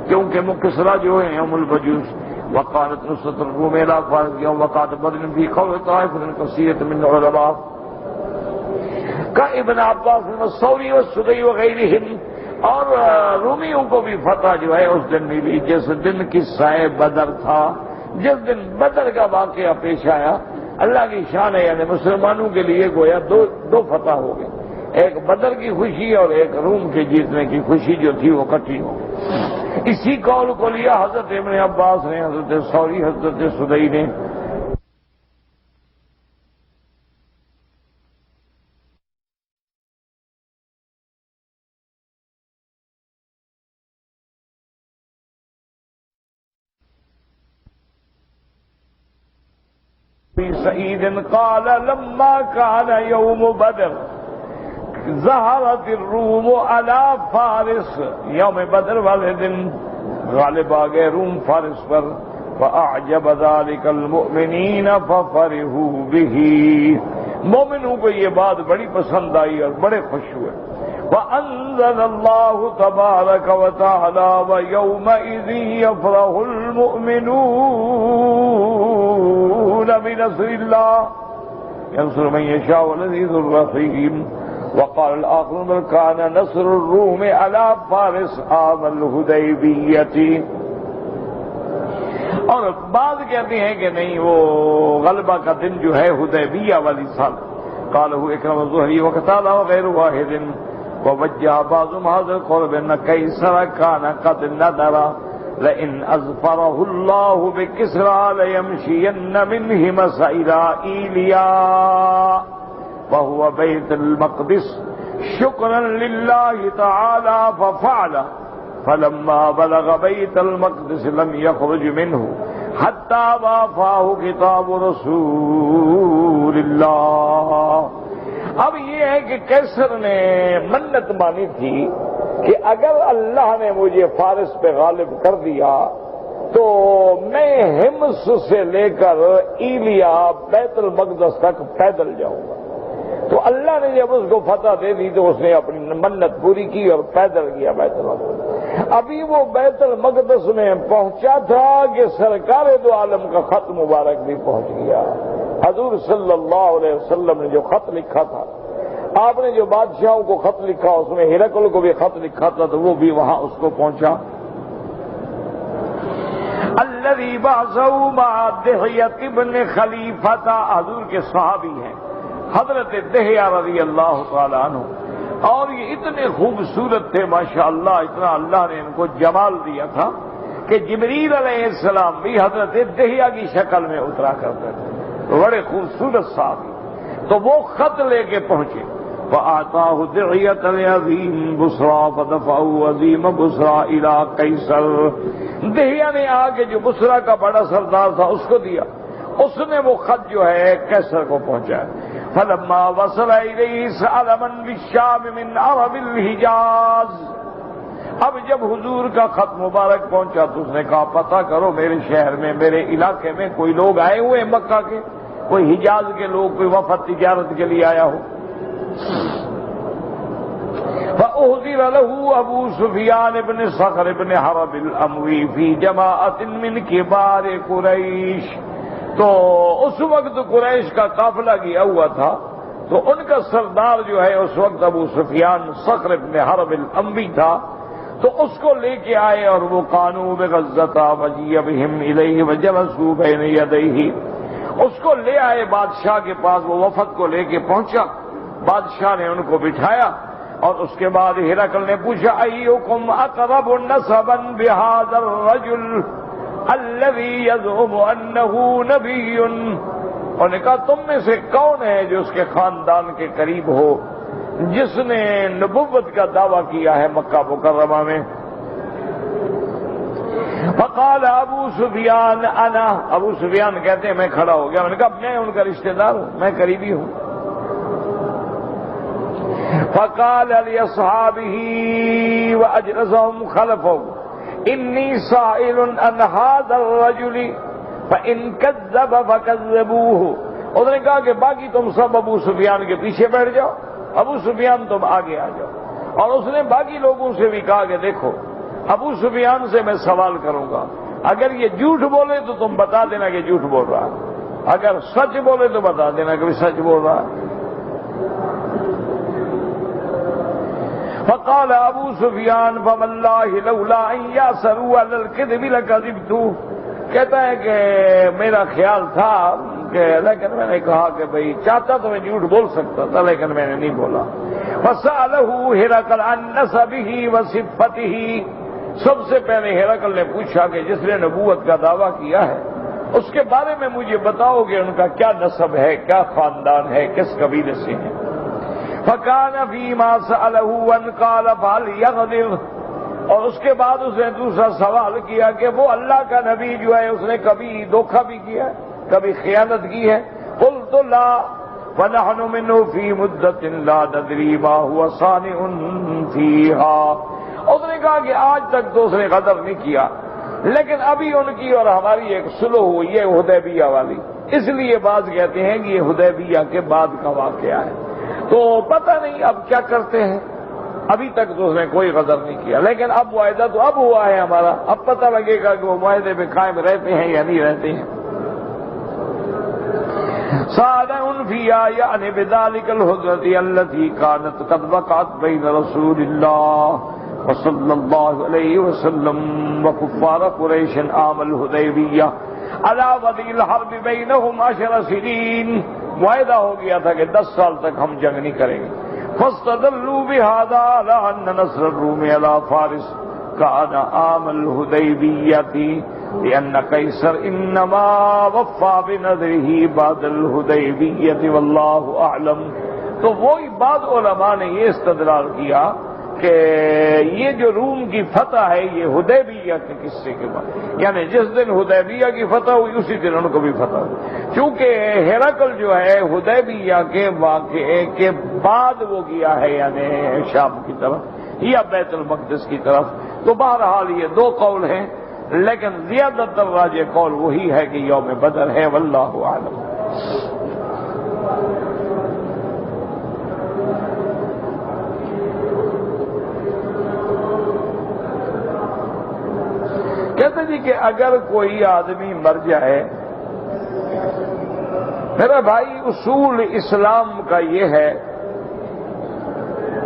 کیونکہ کسرا جو ہے یوم البجوس۔ وقالت نصرة الروم لا فارس يوم وقعت بدر في قول طائفة كثيرة من العلماء كابن عباس والثوري والسدي وغيرهم، اور رومیوں کو بھی فتح جو ہے اس دن ملی جس دن قصہ بدر تھا، جس دن بدر کا واقعہ پیش آیا۔ اللہ کی شان ہے، یعنی مسلمانوں کے لیے گویا دو فتح ہو گئے، ایک بدر کی خوشی اور ایک روم کے جیتنے کی خوشی جو تھی وہ اکٹھی ہو گئی۔ اسی قول کو لیا حضرت ابن عباس نے، حضرت ثوری، حضرت سدی نے۔ سعید قال لما كان يوم بدر ظہرت الروم على فارس، یوم بدر والے دن غالب آ گئے روم فارس پر، فأعجب ذلك المؤمنین ففرحوا به، مومنوں کو یہ بات بڑی پسند آئی اور بڑے خوش ہوئے۔ وأنزل الله تبارك وتعالى ويومئذ يفرح المؤمنون بنصر الله ينصر من يشاء والعزيز الرحيم۔ وقال الآخر بل كان نصر الروم على فارس عام الحدیبیہ، اور بعض کہتے ہیں کہ نہیں، وہ غلبہ کا دن جو ہے حدیبیہ والی سال، قاله اکرم الزہری وقتادہ وغیر واحد، ووجہ بعضهم هذا القول بأن قیصر كان قد نذر لئن أظفره الله بكسرى ليمشين من همس إلى إيليا وهو بيت المقدس شكرا لله تعالى ففعل، فلما بلغ بيت المقدس لم يخرج منه حتى وافاه كتاب رسول الله۔ اب یہ ہے کہ کیسر نے منت مانی تھی کہ اگر اللہ نے مجھے فارس پہ غالب کر دیا تو میں ہمس سے لے کر ایلیا بیت المقدس تک پیدل جاؤں گا۔ تو اللہ نے جب اس کو فتح دے دی تو اس نے اپنی منت پوری کی اور پیدل گیا بیت المقدس۔ ابھی وہ بیت المقدس میں پہنچا تھا کہ سرکار دو عالم کا خط مبارک بھی پہنچ گیا۔ حضور صلی اللہ علیہ وسلم نے جو خط لکھا تھا، آپ نے جو بادشاہوں کو خط لکھا اس میں ہرقل کو بھی خط لکھا تھا، تو وہ بھی وہاں اس کو پہنچا۔ الذی بعثہ مع دحیہ ابن خلیفہ، حضور کے صحابی ہیں حضرت دحیہ رضی اللہ تعالی عنہ، اور یہ اتنے خوبصورت تھے ماشاءاللہ، اتنا اللہ نے ان کو جمال دیا تھا کہ جبریل علیہ السلام بھی حضرت دحیہ کی شکل میں اترا کرتے تھے، بڑے خوبصورت صحابی۔ تو وہ خط لے کے پہنچے، فآتاہ دحیۃ العظیم بصرا فدفعوا عظیم بصرا الی قیصر، دحیہ نے آ کے جو بصرا کا بڑا سردار تھا اس کو دیا، اس نے وہ خط جو ہے قیصر کو پہنچایا۔ فلما وصل الیہ سأل من بالشام من عرب الحجاز، اب جب حضور کا خط مبارک پہنچا تو اس نے کہا پتہ کرو میرے شہر میں، میرے علاقے میں کوئی لوگ آئے ہوئے ہیں مکہ کے، کوئی حجاز کے لوگ، کوئی وفد تجارت کے لیے آیا ہو۔ فأحضر له ابو سفیان بن صخر بن حرب الاموی فی جماعت من کبار قریش، تو اس وقت قریش کا قافلہ گیا ہوا تھا، تو ان کا سردار جو ہے اس وقت ابو سفیان صخر بن حرب الاموی تھا، تو اس کو لے کے آئے اور وہ قانون بغزہ وجیء بهم الیہ وجلسوا بین یدیہ، اس کو لے آئے بادشاہ کے پاس، وہ وفد کو لے کے پہنچا، بادشاہ نے ان کو بٹھایا، اور اس کے بعد ہرقل نے پوچھا ایکم اقرب نسبا بهذا الرجل الذي يزعم انه نبی، اور نے کہا تم میں سے کون ہے جو اس کے خاندان کے قریب ہو جس نے نبوت کا دعویٰ کیا ہے مکہ مکرمہ میں؟ فقال ابو سفیان انا، ابو سفیان کہتے ہیں میں کھڑا ہو گیا، میں نے کہا میں ان کا رشتہ دار ہوں، میں قریبی ہوں۔ فقال لاصحابه واجلسهم خلفه انی سائل عن هذا الرجل فان كذب فكذبوه۔ انہوں نے کہا کہ باقی تم سب ابو سفیان کے پیچھے بیٹھ جاؤ، ابو سفیان تم آگے آ جاؤ۔ اور اس نے باقی لوگوں سے بھی کہا کہ دیکھو ابو سفیان سے میں سوال کروں گا، اگر یہ جھوٹ بولے تو تم بتا دینا کہ جھوٹ بول رہا ہے، اگر سچ بولے تو بتا دینا کہ سچ بول رہا ہے۔ فقال ابو سفیان فواللہ لولا ان یاسروا علی الکذب لکذبت، کہتا ہے کہ میرا خیال تھا کہ لیکن میں نے کہا کہ بھئی چاہتا تو میں جھوٹ بول سکتا تھا لیکن میں نے نہیں بولا۔ فسألہ ہرقل عن نسبہ وصفته، سب سے پہلے ہرقل نے پوچھا کہ جس نے نبوت کا دعویٰ کیا ہے اس کے بارے میں مجھے بتاؤ کہ ان کا کیا نسب ہے، کیا خاندان ہے، کس قبیلے سے ہیں۔ فکان فیما سألہ ان قال فهل یغدر، اور اس کے بعد اس نے دوسرا سوال کیا کہ وہ اللہ کا نبی جو ہے اس نے کبھی دھوکہ بھی کیا ہے، کبھی خیانت کی ہے؟ قلت لا ونحن منه فی مدت لا ندری ما هو صانع فیہا، اس نے کہا کہ آج تک تو اس نے غدر نہیں کیا لیکن ابھی ان کی اور ہماری ایک صلح ہوئی ہے حدیبیہ والی، اس لیے بعض کہتے ہیں کہ یہ حدیبیہ کے بعد کا واقعہ ہے، تو پتہ نہیں اب کیا کرتے ہیں، ابھی تک تو اس نے کوئی غدر نہیں کیا لیکن اب معاہدہ تو اب ہوا ہے ہمارا، اب پتہ لگے گا کہ وہ معاہدے میں قائم رہتے ہیں یا نہیں رہتے ہیں۔ صادع فيها يعني بذلك الهدنة التي كانت قد وقعت بين رسول الله وصلى الله عليه وسلم وكفار قريش عام الحديبية على وضع الحرب بينهم 10 سنين، معاہدہ ہو گیا تھا کہ 10 سال تک ہم جنگ نہیں کریں گے۔ فاستدلوا بهذا على أن نصر الروم على فارس كان عام الحديبية لأن قیصر انما وفى بنذره بعد الحدیبیۃ واللہ اعلم، تو وہی بعض علماء نے یہ استدلال کیا کہ یہ جو روم کی فتح ہے یہ حدیبیہ کے قصے کے بعد، یعنی جس دن حدیبیہ کی فتح ہوئی اسی دن ان کو بھی فتح ہوئی، کیونکہ ہرقل جو ہے حدیبیہ کے واقعے کے بعد وہ گیا ہے یعنی شام کی طرف یا بیت المقدس کی طرف، تو بہرحال یہ دو قول ہیں لیکن زیادہ تر راجح قول وہی ہے کہ یوم بدر ہے، واللہ اعلم۔ کہتے جی کہ اگر کوئی آدمی مر جائے، میرا بھائی اصول اسلام کا یہ ہے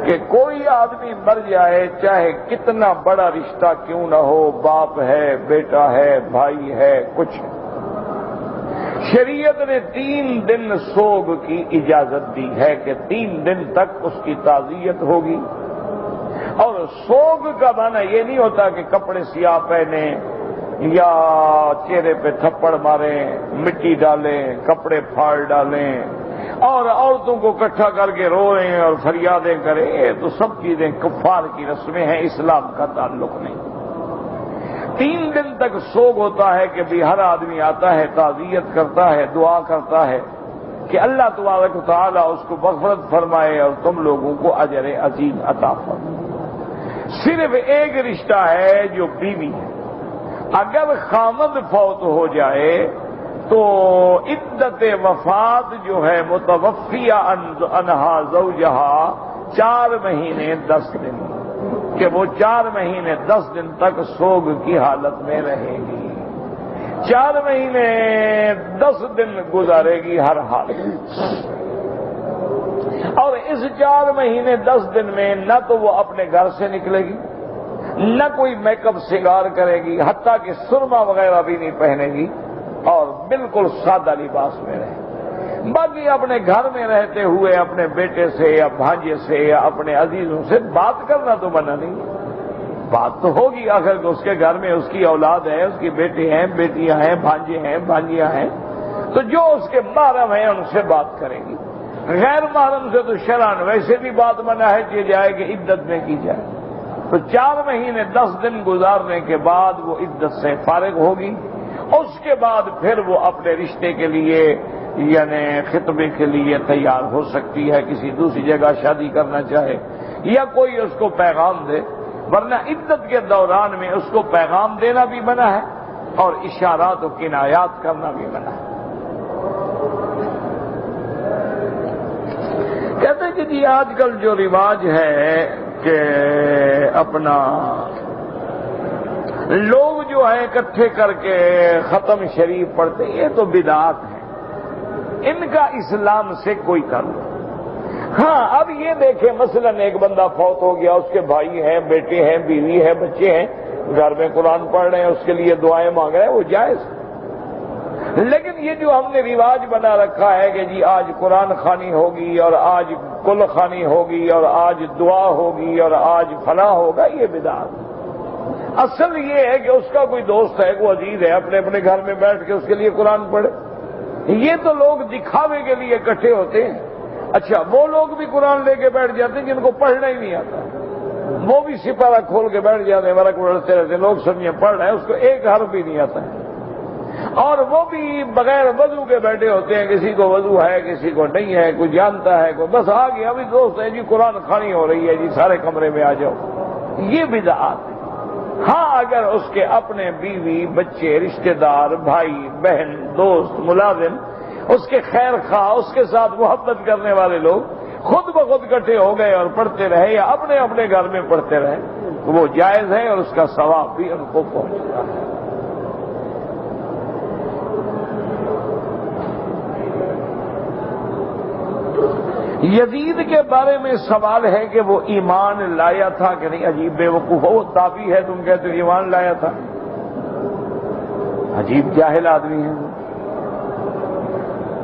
کہ کوئی آدمی مر جائے چاہے کتنا بڑا رشتہ کیوں نہ ہو، باپ ہے، بیٹا ہے، بھائی ہے، کچھ، شریعت نے 3 دن سوگ کی اجازت دی ہے کہ 3 دن تک اس کی تعزیت ہوگی، اور سوگ کا معنی یہ نہیں ہوتا کہ کپڑے سیاہ پہنے یا چہرے پہ تھپڑ ماریں، مٹی ڈالیں، کپڑے پھاڑ ڈالیں اور عورتوں کو اکٹھا کر کے روئیں اور فریادیں کریں، یہ تو سب چیزیں کفار کی رسمیں ہیں، اسلام کا تعلق نہیں۔ 3 دن تک سوگ ہوتا ہے کہ بھی ہر آدمی آتا ہے، تعزیت کرتا ہے، دعا کرتا ہے کہ اللہ تبارک و تعالیٰ اس کو مغفرت فرمائے اور تم لوگوں کو اجر عظیم عطا فرمائے۔ صرف ایک رشتہ ہے جو بیوی ہے، اگر خامد فوت ہو جائے تو عدت وفات جو ہے متوفیہ عنہا زوجہا 4 مہینے 10 دن، کہ وہ 4 مہینے 10 دن تک سوگ کی حالت میں رہے گی، 4 مہینے 10 دن گزارے گی ہر حال، اور اس 4 مہینے 10 دن میں نہ تو وہ اپنے گھر سے نکلے گی، نہ کوئی میک اپ سنگار کرے گی، حتیٰ کہ سرما وغیرہ بھی نہیں پہنے گی، اور بالکل سادہ لباس میں رہے۔ باقی اپنے گھر میں رہتے ہوئے اپنے بیٹے سے یا بھانجے سے یا اپنے عزیزوں سے بات کرنا تو منع نہیں، بات تو ہوگی، آخر اس کے گھر میں اس کی اولاد ہے، اس کی بیٹے ہیں، بیٹیاں ہیں، بھانجے ہیں، بھانجیاں ہیں، تو جو اس کے محرم ہیں ان سے بات کرے گی. غیر محرم سے تو شرعاً ویسے بھی بات منع ہے کہ جائے کہ عدت میں کی جائے. تو 4 مہینے 10 دن گزارنے کے بعد وہ عدت سے فارغ ہوگی. اس کے بعد پھر وہ اپنے رشتے کے لیے یعنی خطبے کے لیے تیار ہو سکتی ہے، کسی دوسری جگہ شادی کرنا چاہے یا کوئی اس کو پیغام دے. ورنہ عدت کے دوران میں اس کو پیغام دینا بھی منع ہے اور اشارات و کنایات کرنا بھی منع ہے. کہتے ہیں کہ جی آج کل جو رواج ہے کہ اپنا لوگ جو ہے اکٹھے کر کے ختم شریف پڑھتے، یہ تو بدعات ہے، ان کا اسلام سے کوئی تعلق. ہاں اب یہ دیکھیں مثلا ایک بندہ فوت ہو گیا، اس کے بھائی ہیں، بیٹے ہیں، بیوی ہے، بچے ہیں، گھر میں قرآن پڑھ رہے ہیں، اس کے لیے دعائیں مانگ رہے ہیں، وہ جائز. لیکن یہ جو ہم نے رواج بنا رکھا ہے کہ جی آج قرآن خوانی ہوگی اور آج کل خوانی ہوگی اور آج دعا ہوگی اور آج فلاں ہوگا، یہ بدعت. اصل یہ ہے کہ اس کا کوئی دوست ہے، کوئی عزیز ہے، اپنے اپنے گھر میں بیٹھ کے اس کے لیے قرآن پڑھے. یہ تو لوگ دکھاوے کے لیے اکٹھے ہوتے ہیں. اچھا وہ لوگ بھی قرآن لے کے بیٹھ جاتے ہیں جن کو پڑھنا ہی نہیں آتا، وہ بھی سپارہ کھول کے بیٹھ جاتے ہیں، ورق اڑتے رہتے ہیں، لوگ سمجھیں پڑھ رہے ہیں، اس کو ایک حرف بھی نہیں آتا ہے. اور وہ بھی بغیر وضو کے بیٹھے ہوتے ہیں، کسی کو وضو ہے کسی کو نہیں ہے، کوئی جانتا ہے کوئی بس آ گیا ابھی دوست ہے جی قرآن خوانی ہو رہی ہے جی سارے کمرے میں آ جاؤ. یہ بدعات ہے. ہاں اگر اس کے اپنے بیوی بچے رشتہ دار بھائی بہن دوست ملازم اس کے خیر خواہ اس کے ساتھ محبت کرنے والے لوگ خود بخود اکٹھے ہو گئے اور پڑھتے رہے یا اپنے اپنے گھر میں پڑھتے رہے تو وہ جائز ہے اور اس کا ثواب بھی ان کو پہنچتا ہے. یزید کے بارے میں سوال ہے کہ وہ ایمان لایا تھا کہ نہیں. عجیب بے وقوف وہ تابعی ہے تم کہتے ہو ایمان لایا تھا. عجیب جاہل آدمی ہے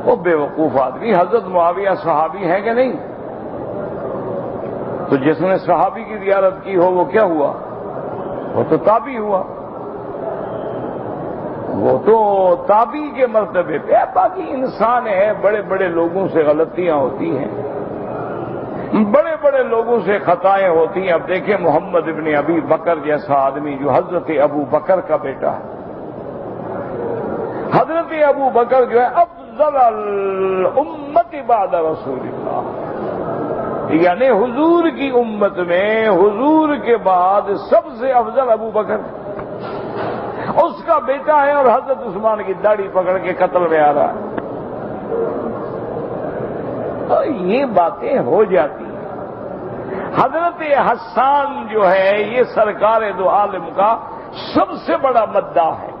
وہ بے وقوف آدمی. حضرت معاویہ صحابی ہے کہ نہیں؟ تو جس نے صحابی کی زیارت کی ہو وہ کیا ہوا؟ وہ تو تابعی ہوا، وہ تو تابعی کے مرتبے پہ. باقی انسان ہے، بڑے بڑے لوگوں سے غلطیاں ہوتی ہیں، بڑے بڑے لوگوں سے خطائیں ہوتی ہیں. اب دیکھیں محمد ابن ابی بکر جیسا آدمی جو حضرت ابو بکر کا بیٹا ہے. حضرت ابو بکر جو ہے افضل الامت بعد رسول اللہ، یعنی حضور کی امت میں حضور کے بعد سب سے افضل ابو بکر. اس کا بیٹا ہے اور حضرت عثمان کی داڑھی پکڑ کے قتل میں آ رہا ہے. تو یہ باتیں ہو جاتی ہیں. حضرت حسان جو ہے یہ سرکار دو عالم کا سب سے بڑا مداح ہے.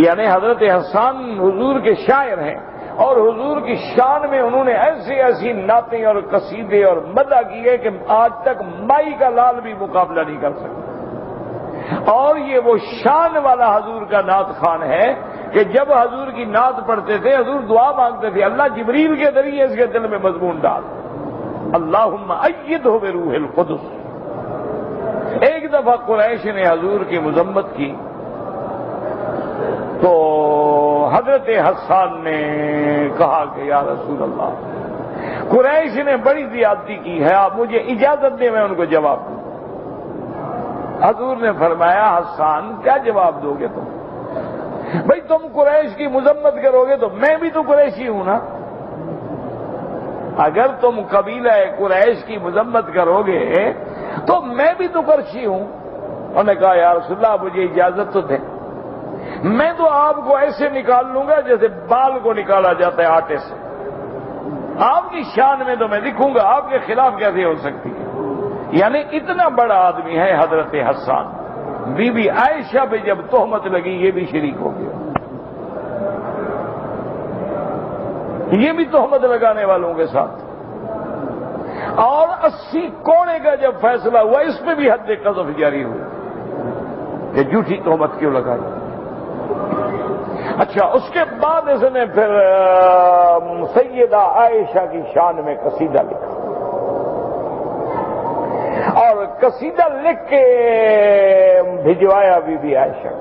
یعنی حضرت حسان حضور کے شاعر ہیں اور حضور کی شان میں انہوں نے ایسی ایسی نعتیں اور قصیدے اور مدح کیے کہ آج تک مائی کا لال بھی مقابلہ نہیں کر سکتا. اور یہ وہ شان والا حضور کا نعت خوان ہے کہ جب حضور کی نعت پڑھتے تھے حضور دعا مانگتے تھے اللہ جبریل کے ذریعے اس کے دل میں مضمون ڈال اللہم ایدہ بروح القدس. ایک دفعہ قریش نے حضور کی مذمت کی تو حضرت حسان نے کہا کہ یا رسول اللہ قریش نے بڑی زیادتی کی ہے، آپ مجھے اجازت دیں میں ان کو جواب دوں. حضور نے فرمایا حسان کیا جواب دو گے تم؟ بھئی تم قریش کی مذمت کرو گے تو میں بھی تو قریشی ہوں نا. اگر تم قبیلہ قریش کی مذمت کرو گے تو میں بھی تو قریشی ہوں. انہوں نے کہا یا رسول اللہ مجھے اجازت تو دیں، میں تو آپ کو ایسے نکال لوں گا جیسے بال کو نکالا جاتا ہے آٹے سے. آپ کی شان میں تو میں دکھوں گا، آپ کے خلاف کیسے ہو سکتی ہے؟ یعنی اتنا بڑا آدمی ہے حضرت حسان. بی بی عائشہ پہ جب تہمت لگی یہ بھی شریک ہو گیا. یہ بھی تہمت لگانے والوں کے ساتھ. اور 80 کوڑے کا جب فیصلہ ہوا اس پہ بھی حد قذف جاری ہوئی کہ جھوٹی تہمت کیوں لگائی. اچھا اس کے بعد اس نے پھر سیدہ عائشہ کی شان میں قصیدہ لکھا اور قصیدہ لکھ کے بھجوایا بی بی عائشہ.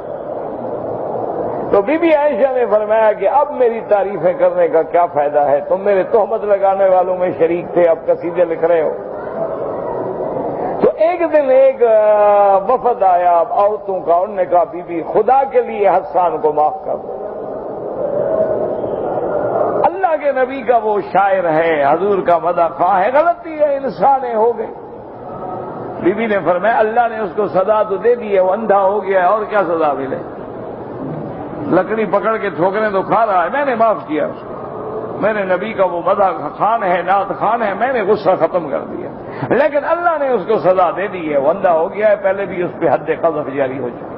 تو بی بی عائشہ نے فرمایا کہ اب میری تعریفیں کرنے کا کیا فائدہ ہے، تم میرے تہمت لگانے والوں میں شریک تھے، اب قصیدے لکھ رہے ہو۔ تو ایک دن ایک وفد آیا عورتوں کا، انہوں نے کہا بی بی خدا کے لیے حسان کو معاف کر دو، اللہ کے نبی کا وہ شاعر ہے، حضور کا مدح خواہ ہے، غلطی ہے، انسان ہے، ہو گئی۔ بی بی نے فرمایا اللہ نے اس کو سزا تو دے دی ہے، وہ اندھا ہو گیا ہے، اور کیا سزا ملے، لکڑی پکڑ کے ٹھوکریں تو کھا رہا ہے، میں نے معاف کیا اس کو، میرے نبی کا وہ مدح خان ہے، نعت خان ہے، میں نے غصہ ختم کر دیا، لیکن اللہ نے اس کو سزا دے دی ہے، وہ اندھا ہو گیا ہے، پہلے بھی اس پہ حد قذف جاری ہو چکی۔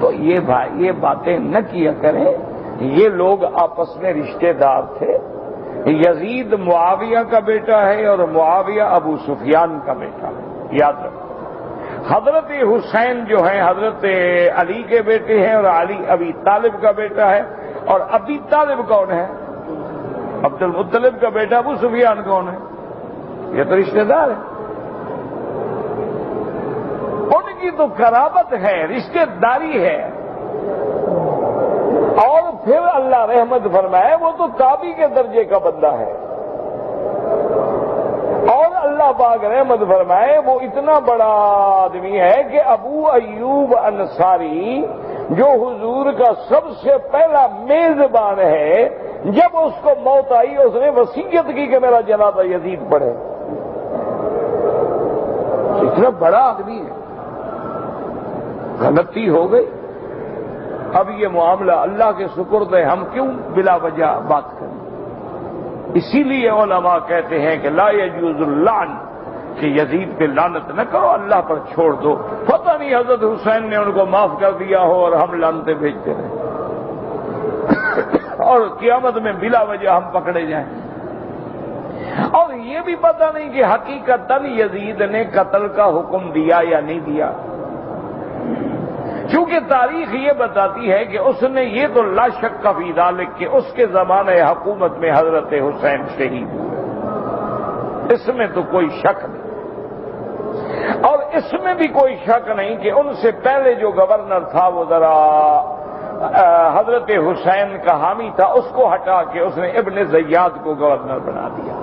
تو یہ باتیں نہ کیا کریں، یہ لوگ آپس میں رشتہ دار تھے، یزید معاویہ کا بیٹا ہے اور معاویہ ابو سفیان کا بیٹا ہے، یاد رکھو۔ حضرت حسین جو ہیں حضرت علی کے بیٹے ہیں اور علی ابی طالب کا بیٹا ہے، اور ابی طالب کون ہے؟ عبد المطلب کا بیٹا ابو سفیان کون ہے؟ یہ تو رشتہ دار ہے، ان کی تو قرابت ہے، رشتہ داری ہے۔ اور پھر اللہ رحمت فرمائے وہ تو تابعی کے درجے کا بندہ ہے، اور اللہ پاک رحمت فرمائے وہ اتنا بڑا آدمی ہے کہ ابو ایوب انصاری جو حضور کا سب سے پہلا میزبان ہے، جب اس کو موت آئی اس نے وصیت کی کہ میرا جنازہ یزید پڑھے، اتنا بڑا آدمی ہے، غلطی ہو گئی۔ اب یہ معاملہ اللہ کے سپرد ہے، ہم کیوں بلا وجہ بات کریں؟ اسی لیے علماء کہتے ہیں کہ لا یجوز اللعن، کہ یزید پہ لعنت نہ کرو، اللہ پر چھوڑ دو، پتہ نہیں حضرت حسین نے ان کو معاف کر دیا ہو اور ہم لعنتیں بھیجتے رہے اور قیامت میں بلا وجہ ہم پکڑے جائیں۔ اور یہ بھی پتہ نہیں کہ حقیقتاً یزید نے قتل کا حکم دیا یا نہیں دیا، کیونکہ تاریخ یہ بتاتی ہے کہ اس نے یہ تو لا شک فی ذلک کہ اس کے زمانے حکومت میں حضرت حسین شہید ہوئے، اس میں تو کوئی شک نہیں، اور اس میں بھی کوئی شک نہیں کہ ان سے پہلے جو گورنر تھا وہ ذرا حضرت حسین کا حامی تھا، اس کو ہٹا کے اس نے ابن زیاد کو گورنر بنا دیا۔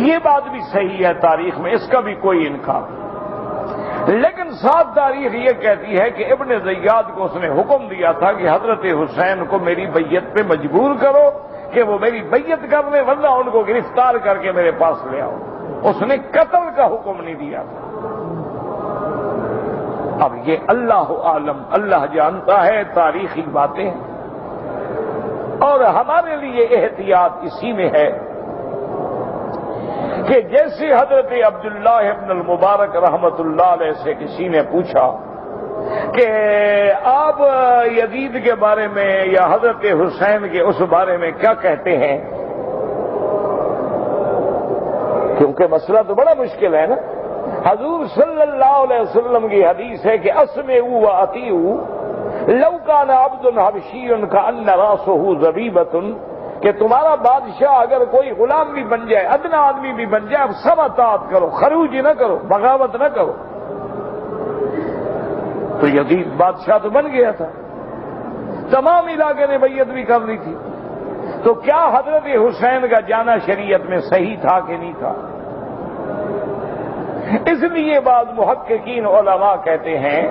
یہ بات بھی صحیح ہے تاریخ میں، اس کا بھی کوئی انکار نہیں، لیکن ساتھ تاریخ یہ کہتی ہے کہ ابن زیاد کو اس نے حکم دیا تھا کہ حضرت حسین کو میری بیعت پہ مجبور کرو کہ وہ میری بیعت کر لیں، ورنہ ان کو گرفتار کر کے میرے پاس لے آؤ، اس نے قتل کا حکم نہیں دیا تھا۔ اب یہ اللہ عالم، اللہ جانتا ہے، تاریخی باتیں ہیں، اور ہمارے لیے احتیاط اسی میں ہے کہ جیسے حضرت عبداللہ ابن المبارک رحمت اللہ علیہ سے کسی نے پوچھا کہ آپ یزید کے بارے میں یا حضرت حسین کے اس بارے میں کیا کہتے ہیں، کیونکہ مسئلہ تو بڑا مشکل ہے نا۔ حضور صلی اللہ علیہ وسلم کی حدیث ہے کہ اسمعوا واطیعوا لو کان عبد حبشی کأن راسہ ذبیبۃ، کہ تمہارا بادشاہ اگر کوئی غلام بھی بن جائے، ادنا آدمی بھی بن جائے، اب سب اطاعت کرو، خروج نہ کرو، بغاوت نہ کرو۔ تو یزید بادشاہ تو بن گیا تھا، تمام علاقے نے بیعت بھی کر لی تھی، تو کیا حضرت حسین کا جانا شریعت میں صحیح تھا کہ نہیں تھا؟ اس لیے بعض محققین علماء کہتے ہیں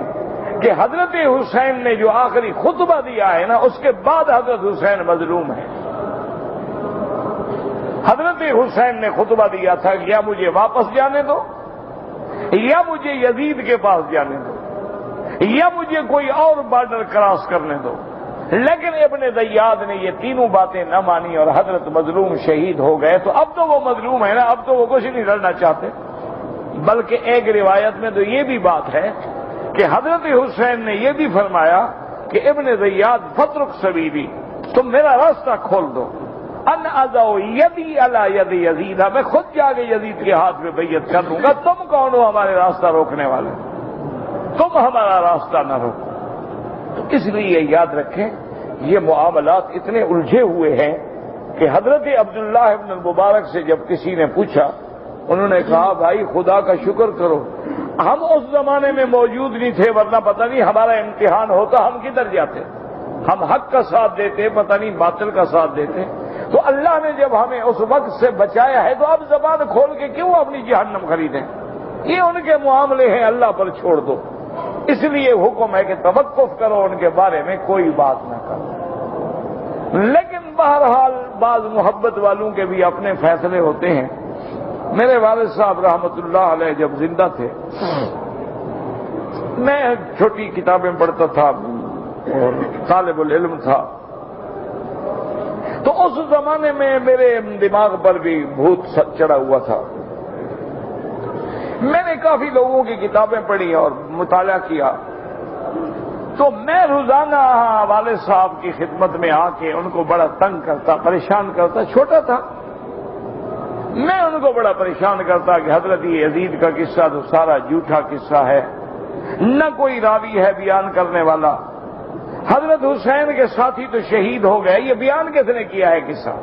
کہ حضرت حسین نے جو آخری خطبہ دیا ہے نا، اس کے بعد حضرت حسین مظلوم ہے۔ حضرت حسین نے خطبہ دیا تھا کہ یا مجھے واپس جانے دو، یا مجھے یزید کے پاس جانے دو، یا مجھے کوئی اور بارڈر کراس کرنے دو، لیکن ابن زیاد نے یہ تینوں باتیں نہ مانی اور حضرت مظلوم شہید ہو گئے۔ تو اب تو وہ مظلوم ہے نا، اب تو وہ کچھ نہیں لڑنا چاہتے، بلکہ ایک روایت میں تو یہ بھی بات ہے کہ حضرت حسین نے یہ بھی فرمایا کہ ابن زیاد فترک سبیلی، تم میرا راستہ کھول دو، ان اضع یدی علی ید یزید، میں خود جا کے یزید کے ہاتھ میں بیعت کر لوں گا، تم کون ہو ہمارے راستہ روکنے والے، تم ہمارا راستہ نہ روکو۔ تو اس لیے یاد رکھیں یہ معاملات اتنے الجھے ہوئے ہیں کہ حضرت عبداللہ ابن المبارک سے جب کسی نے پوچھا، انہوں نے کہا بھائی خدا کا شکر کرو، ہم اس زمانے میں موجود نہیں تھے، ورنہ پتہ نہیں ہمارا امتحان ہوتا ہم کدھر جاتے۔ ہم حق کا ساتھ دیتے، پتہ نہیں باطل کا ساتھ دیتے۔ تو اللہ نے جب ہمیں اس وقت سے بچایا ہے تو اب زبان کھول کے کیوں اپنی جہنم خریدیں؟ یہ ان کے معاملے ہیں، اللہ پر چھوڑ دو۔ اس لیے حکم ہے کہ توقف کرو، ان کے بارے میں کوئی بات نہ کرو۔ لیکن بہرحال بعض محبت والوں کے بھی اپنے فیصلے ہوتے ہیں۔ میرے والد صاحب رحمت اللہ علیہ جب زندہ تھے، میں چھوٹی کتابیں پڑھتا تھا اور طالب العلم تھا، تو اس زمانے میں میرے دماغ پر بھی بھوت چڑھا ہوا تھا۔ میں نے کافی لوگوں کی کتابیں پڑھی اور مطالعہ کیا، تو میں روزانہ والد صاحب کی خدمت میں آ کے ان کو بڑا تنگ کرتا، پریشان کرتا۔ چھوٹا تھا، میں ان کو بڑا پریشان کرتا کہ حضرت یزید کا قصہ تو سارا جھوٹا قصہ ہے، نہ کوئی راوی ہے بیان کرنے والا۔ حضرت حسین کے ساتھی تو شہید ہو گئے، یہ بیان کس نے کیا ہے قصہ؟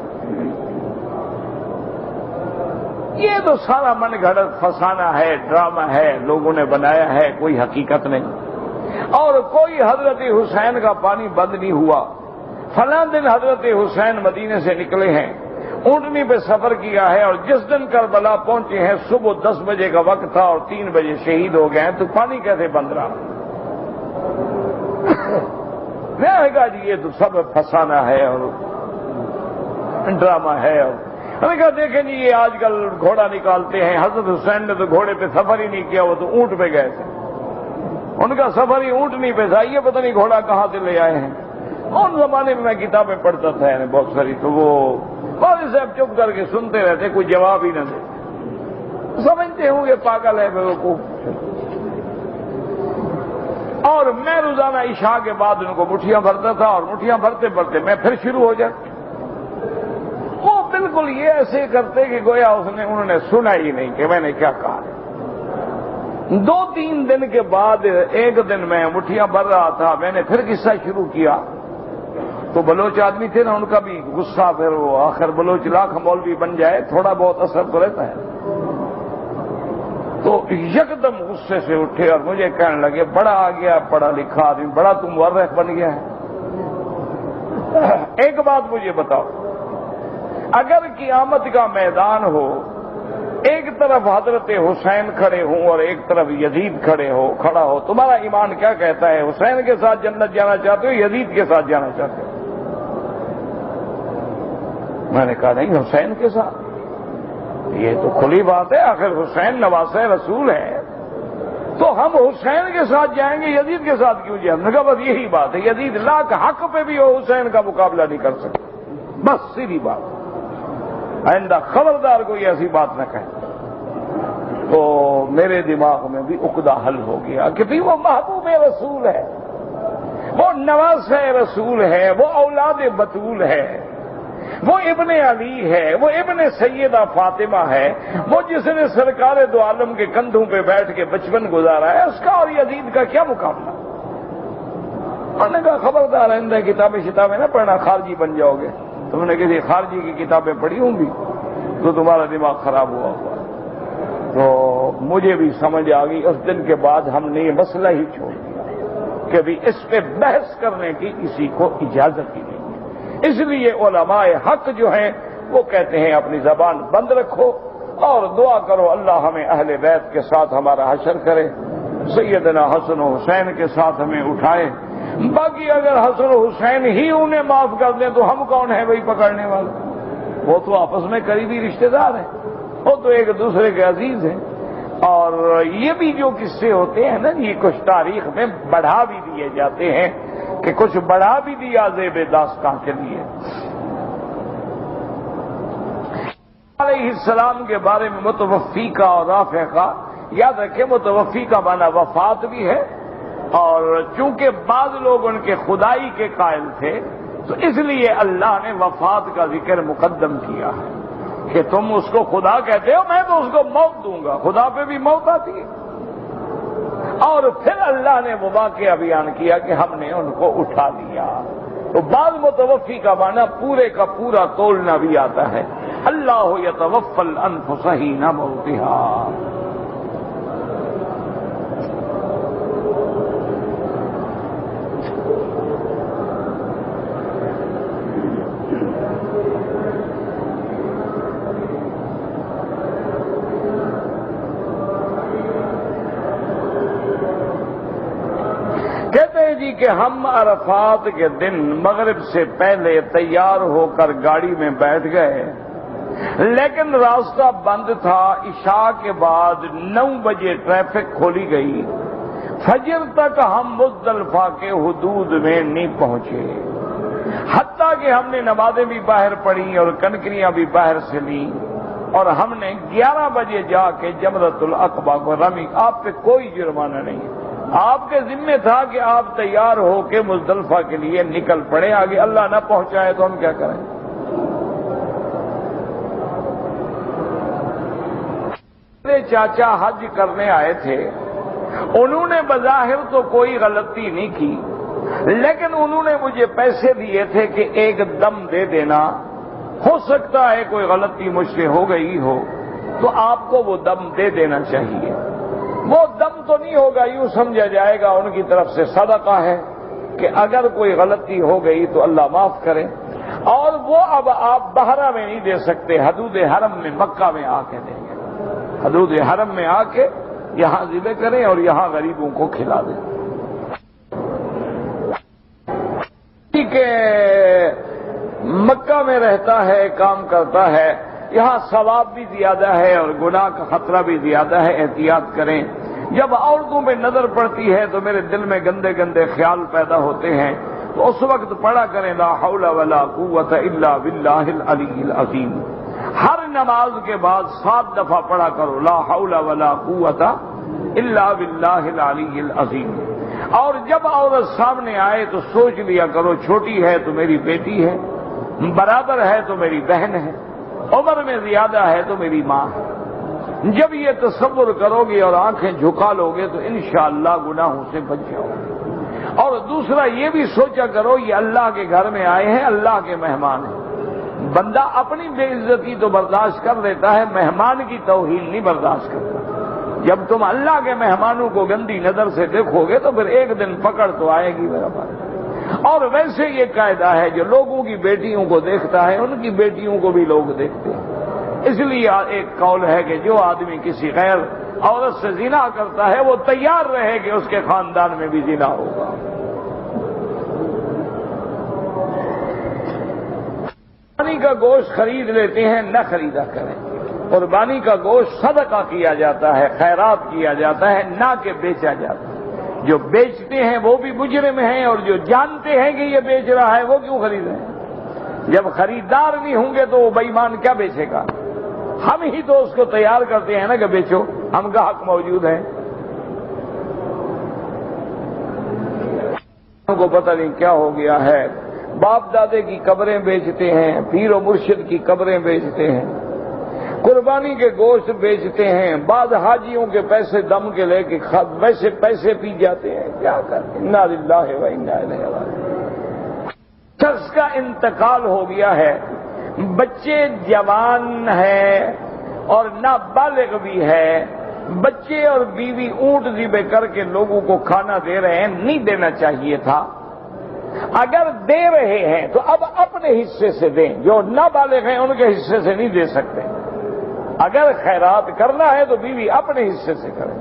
یہ تو سارا من گھڑت فسانہ ہے، ڈرامہ ہے، لوگوں نے بنایا ہے، کوئی حقیقت نہیں۔ اور کوئی حضرت حسین کا پانی بند نہیں ہوا۔ فلاں دن حضرت حسین مدینے سے نکلے ہیں، اونٹنی پہ سفر کیا ہے، اور جس دن کربلا پہنچے ہیں صبح 10 بجے کا وقت تھا اور 3 بجے شہید ہو گئے ہیں، تو پانی کیسے بند رہا؟ میں نے کہا جی یہ تو سب فسانہ ہے اور ڈرامہ ہے۔ اور میں نے کہا دیکھیں جی یہ آج کل گھوڑا نکالتے ہیں، حضرت حسین نے تو گھوڑے پہ سفر ہی نہیں کیا، وہ تو اونٹ پہ گئے تھے، ان کا سفر ہی اونٹنی پہ تھا، یہ پتہ نہیں گھوڑا کہاں سے لے آئے ہیں۔ ان زمانے میں کتابیں پڑھتا تھا یعنی بہت ساری، تو وہ والد صاحب چپ کر کے سنتے رہتے، کوئی جواب ہی نہ دے، سمجھتے ہوں گے پاگل ہے بیوقوف۔ اور میں روزانہ عشاء کے بعد ان کو مٹھیاں بھرتا تھا، اور مٹھیاں بھرتے بھرتے میں پھر شروع ہو جاتا۔ وہ بالکل یہ ایسے کرتے کہ گویا انہوں نے سنا ہی نہیں کہ میں نے کیا کہا۔ 2-3 دن کے بعد ایک دن میں مٹھیاں بھر رہا تھا، میں نے پھر قصہ شروع کیا، تو بلوچ آدمی تھے نا، ان کا بھی غصہ، پھر وہ آخر بلوچ لاکھ مولوی بن جائے تھوڑا بہت اثر تو رہتا ہے، تو یکدم غصے سے اٹھے اور مجھے کہنے لگے بڑا آ گیا پڑھا لکھا آدمی، بڑا تم مورخ بن گیا ہے۔ ایک بات مجھے بتاؤ، اگر قیامت کا میدان ہو، ایک طرف حضرت حسین کھڑے ہوں اور ایک طرف یزید کھڑا ہو، تمہارا ایمان کیا کہتا ہے؟ حسین کے ساتھ جنت جانا چاہتے ہو، یزید کے ساتھ جانا چاہتے ہو؟ میں نے کہا نہیں، حسین کے ساتھ، یہ تو کھلی بات ہے، آخر حسین نواسہ رسول ہے، تو ہم حسین کے ساتھ جائیں گے، یزید کے ساتھ کیوں جائیں؟ میں نے کہا بس یہی بات ہے، یزید لاکھ حق پہ بھی ہو، حسین کا مقابلہ نہیں کر سکتا، بس سیدھی بات۔ آئندہ خبردار کوئی ایسی بات نہ کہے۔ تو میرے دماغ میں بھی عقدہ حل ہو گیا کہ بھی وہ محبوب رسول ہے، وہ نواسہ رسول ہے، وہ اولاد بطول ہے، وہ ابن علی ہے، وہ ابن سیدہ فاطمہ ہے، وہ جس نے سرکار دو عالم کے کندھوں پہ بیٹھ کے بچپن گزارا ہے، اس کا اور یزید کا کیا مقابلہ؟ انہوں نے کہا خبردار آئندہ کتابیں نہ پڑھنا، خارجی بن جاؤ گے۔ تم نے کسی خارجی کی کتابیں پڑھی ہوں گی تو تمہارا دماغ خراب ہوا ہوگا۔ تو مجھے بھی سمجھ آ گئی، اس دن کے بعد ہم نے یہ مسئلہ ہی چھوڑ دیا کہ بھی اس پہ بحث کرنے کی کسی کو اجازت ہی نہیں ہے۔ اس لیے علماء حق جو ہیں وہ کہتے ہیں اپنی زبان بند رکھو اور دعا کرو اللہ ہمیں اہل بیت کے ساتھ ہمارا حشر کرے، سیدنا حسن و حسین کے ساتھ ہمیں اٹھائے۔ باقی اگر حسن و حسین ہی انہیں معاف کر دیں تو ہم کون ہیں وہی پکڑنے والے؟ وہ تو آپس میں قریبی رشتہ دار ہیں، وہ تو ایک دوسرے کے عزیز ہیں۔ اور یہ بھی جو قصے ہوتے ہیں نا، یہ کچھ تاریخ میں بڑھا بھی دیے جاتے ہیں کہ کچھ بڑھا بھی دیا زیب داستان کے لیے۔ علیہ السلام کے بارے میں متوفی کا اور رافع کا یاد رکھیں، متوفی کا معنی وفات بھی ہے، اور چونکہ بعض لوگ ان کے خدائی کے قائل تھے تو اس لیے اللہ نے وفات کا ذکر مقدم کیا ہے کہ تم اس کو خدا کہتے ہو، میں تو اس کو موت دوں گا، خدا پہ بھی موت آتی ہے۔ اور پھر اللہ نے وہ واقعہ بیان کیا کہ ہم نے ان کو اٹھا لیا۔ تو بعض متوفی کا معنی پورے کا پورا تولنا بھی آتا ہے، اللہ یتوفی الانفس حین موتہا۔ جی کہ ہم عرفات کے دن مغرب سے پہلے تیار ہو کر گاڑی میں بیٹھ گئے، لیکن راستہ بند تھا۔ عشاء کے بعد 9 بجے ٹریفک کھولی گئی، فجر تک ہم مزدلفہ کے حدود میں نہیں پہنچے، حتیٰ کہ ہم نے نمازیں بھی باہر پڑھی اور کنکریاں بھی باہر سے لیں، اور ہم نے 11 بجے جا کے جمرۃ العقبہ کو رمی۔ آپ پہ کوئی جرمانہ نہیں ہے، آپ کے ذمہ تھا کہ آپ تیار ہو کے مزدلفہ کے لیے نکل پڑے، آگے اللہ نہ پہنچائے تو ہم کیا کریں؟ میرے چاچا حج کرنے آئے تھے، انہوں نے بظاہر تو کوئی غلطی نہیں کی، لیکن انہوں نے مجھے پیسے دیے تھے کہ ایک دم دے دینا، ہو سکتا ہے کوئی غلطی مجھ سے ہو گئی ہو تو آپ کو وہ دم دے دینا چاہیے۔ وہ دم تو نہیں ہوگا، یوں سمجھا جائے گا ان کی طرف سے صدقہ ہے کہ اگر کوئی غلطی ہو گئی تو اللہ معاف کرے، اور وہ اب آپ بحرہ میں نہیں دے سکتے، حدود حرم میں مکہ میں آ کے دیں گے، حدود حرم میں آ کے یہاں ذبح کریں اور یہاں غریبوں کو کھلا دیں۔ کہ مکہ میں رہتا ہے، کام کرتا ہے، یہاں ثواب بھی زیادہ ہے اور گناہ کا خطرہ بھی زیادہ ہے، احتیاط کریں۔ جب عورتوں پہ نظر پڑتی ہے تو میرے دل میں گندے گندے خیال پیدا ہوتے ہیں، تو اس وقت پڑھا کریں لا حول ولا قوت الا باللہ العلی العظیم۔ ہر نماز کے بعد 7 دفعہ پڑھا کرو لا حول ولا قوت الا باللہ العلی العظیم۔ اور جب عورت سامنے آئے تو سوچ لیا کرو، چھوٹی ہے تو میری بیٹی ہے، برابر ہے تو میری بہن ہے، عمر میں زیادہ ہے تو میری ماں ہے۔ جب یہ تصور کرو گے اور آنکھیں جھکا لو گے تو انشاءاللہ گناہوں سے بچ جاؤ گے۔ اور دوسرا یہ بھی سوچا کرو یہ اللہ کے گھر میں آئے ہیں، اللہ کے مہمان ہیں۔ بندہ اپنی بے عزتی تو برداشت کر لیتا ہے، مہمان کی توہین نہیں برداشت کرتا۔ جب تم اللہ کے مہمانوں کو گندی نظر سے دیکھو گے تو پھر ایک دن پکڑ تو آئے گی میرا بھائی۔ اور ویسے یہ قاعدہ ہے جو لوگوں کی بیٹیوں کو دیکھتا ہے ان کی بیٹیوں کو بھی لوگ دیکھتے ہیں۔ اس لیے ایک قول ہے کہ جو آدمی کسی غیر عورت سے زنا کرتا ہے وہ تیار رہے کہ اس کے خاندان میں بھی زنا ہوگا۔ قربانی کا گوشت خرید لیتے ہیں، نہ خریدا کریں۔ قربانی کا گوشت صدقہ کیا جاتا ہے، خیرات کیا جاتا ہے، نہ کہ بیچا جاتا ہے۔ جو بیچتے ہیں وہ بھی مجرم ہیں، اور جو جانتے ہیں کہ یہ بیچ رہا ہے وہ کیوں خرید رہے ہیں؟ جب خریدار نہیں ہوں گے تو وہ بے ایمان کیا بیچے گا؟ ہم ہی تو اس کو تیار کرتے ہیں نا کہ بیچو، ہم گاہک موجود ہیں۔ ان کو پتہ نہیں کیا ہو گیا ہے، باپ دادے کی قبریں بیچتے ہیں، پیر و مرشد کی قبریں بیچتے ہیں، قربانی کے گوشت بیچتے ہیں، بعض حاجیوں کے پیسے دم کے لے کے ویسے پیسے پی جاتے ہیں۔ کیا کریں؟ انا للہ و انا الیہ راجعون۔ شخص کا انتقال ہو گیا ہے، بچے جوان ہیں اور نابالغ بھی ہے، بچے اور بیوی اونٹ ذبح کر کے لوگوں کو کھانا دے رہے ہیں، نہیں دینا چاہیے تھا۔ اگر دے رہے ہیں تو اب اپنے حصے سے دیں، جو نابالغ ہیں ان کے حصے سے نہیں دے سکتے۔ اگر خیرات کرنا ہے تو بیوی اپنے حصے سے کرے،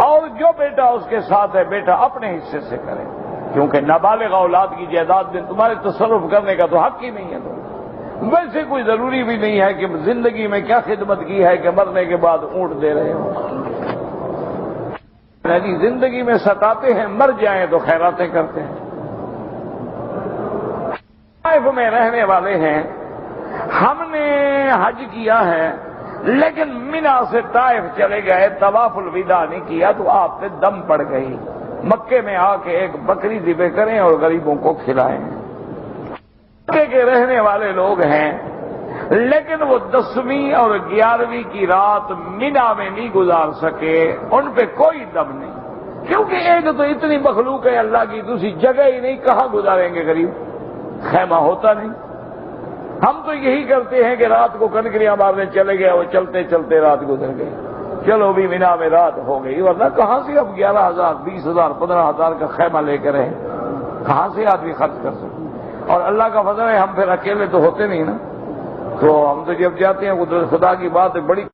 اور جو بیٹا اس کے ساتھ ہے بیٹا اپنے حصے سے کرے، کیونکہ نابالغ اولاد کی جائیداد میں تمہارے تصرف کرنے کا تو حق ہی نہیں ہے۔ تو ویسے کوئی ضروری بھی نہیں ہے کہ زندگی میں کیا خدمت کی ہے کہ مرنے کے بعد اونٹ دے رہے ہوں۔ یعنی زندگی میں ستاتے ہیں، مر جائیں تو خیراتیں کرتے ہیں۔ طائف میں رہنے والے ہیں، ہم نے حج کیا ہے لیکن منا سے طائف چلے گئے، طواف الوداع نہیں کیا تو آپ پہ دم پڑ گئی۔ مکے میں آ کے ایک بکری ذبح کریں اور غریبوں کو کھلائیں۔ مکے کے رہنے والے لوگ ہیں لیکن وہ 10ویں اور 11ویں کی رات منا میں نہیں گزار سکے، ان پہ کوئی دم نہیں، کیونکہ ایک تو اتنی مخلوق ہے اللہ کی، دوسری جگہ ہی نہیں، کہاں گزاریں گے غریب؟ خیمہ ہوتا نہیں۔ ہم تو یہی کرتے ہیں کہ رات کو کنکریاں مارنے چلے گئے، وہ چلتے چلتے رات گزر گئی، چلو بھی مینا میں رات ہو گئی، ورنہ کہاں سے اب 11,000 20,000 15,000 کا خیمہ لے کے رہے، کہاں سے آدمی خرچ کر سکتے؟ اور اللہ کا فضل ہے ہم پھر اکیلے تو ہوتے نہیں نا، تو ہم تو جب جاتے ہیں قدرت خدا کی بات ہے، بڑی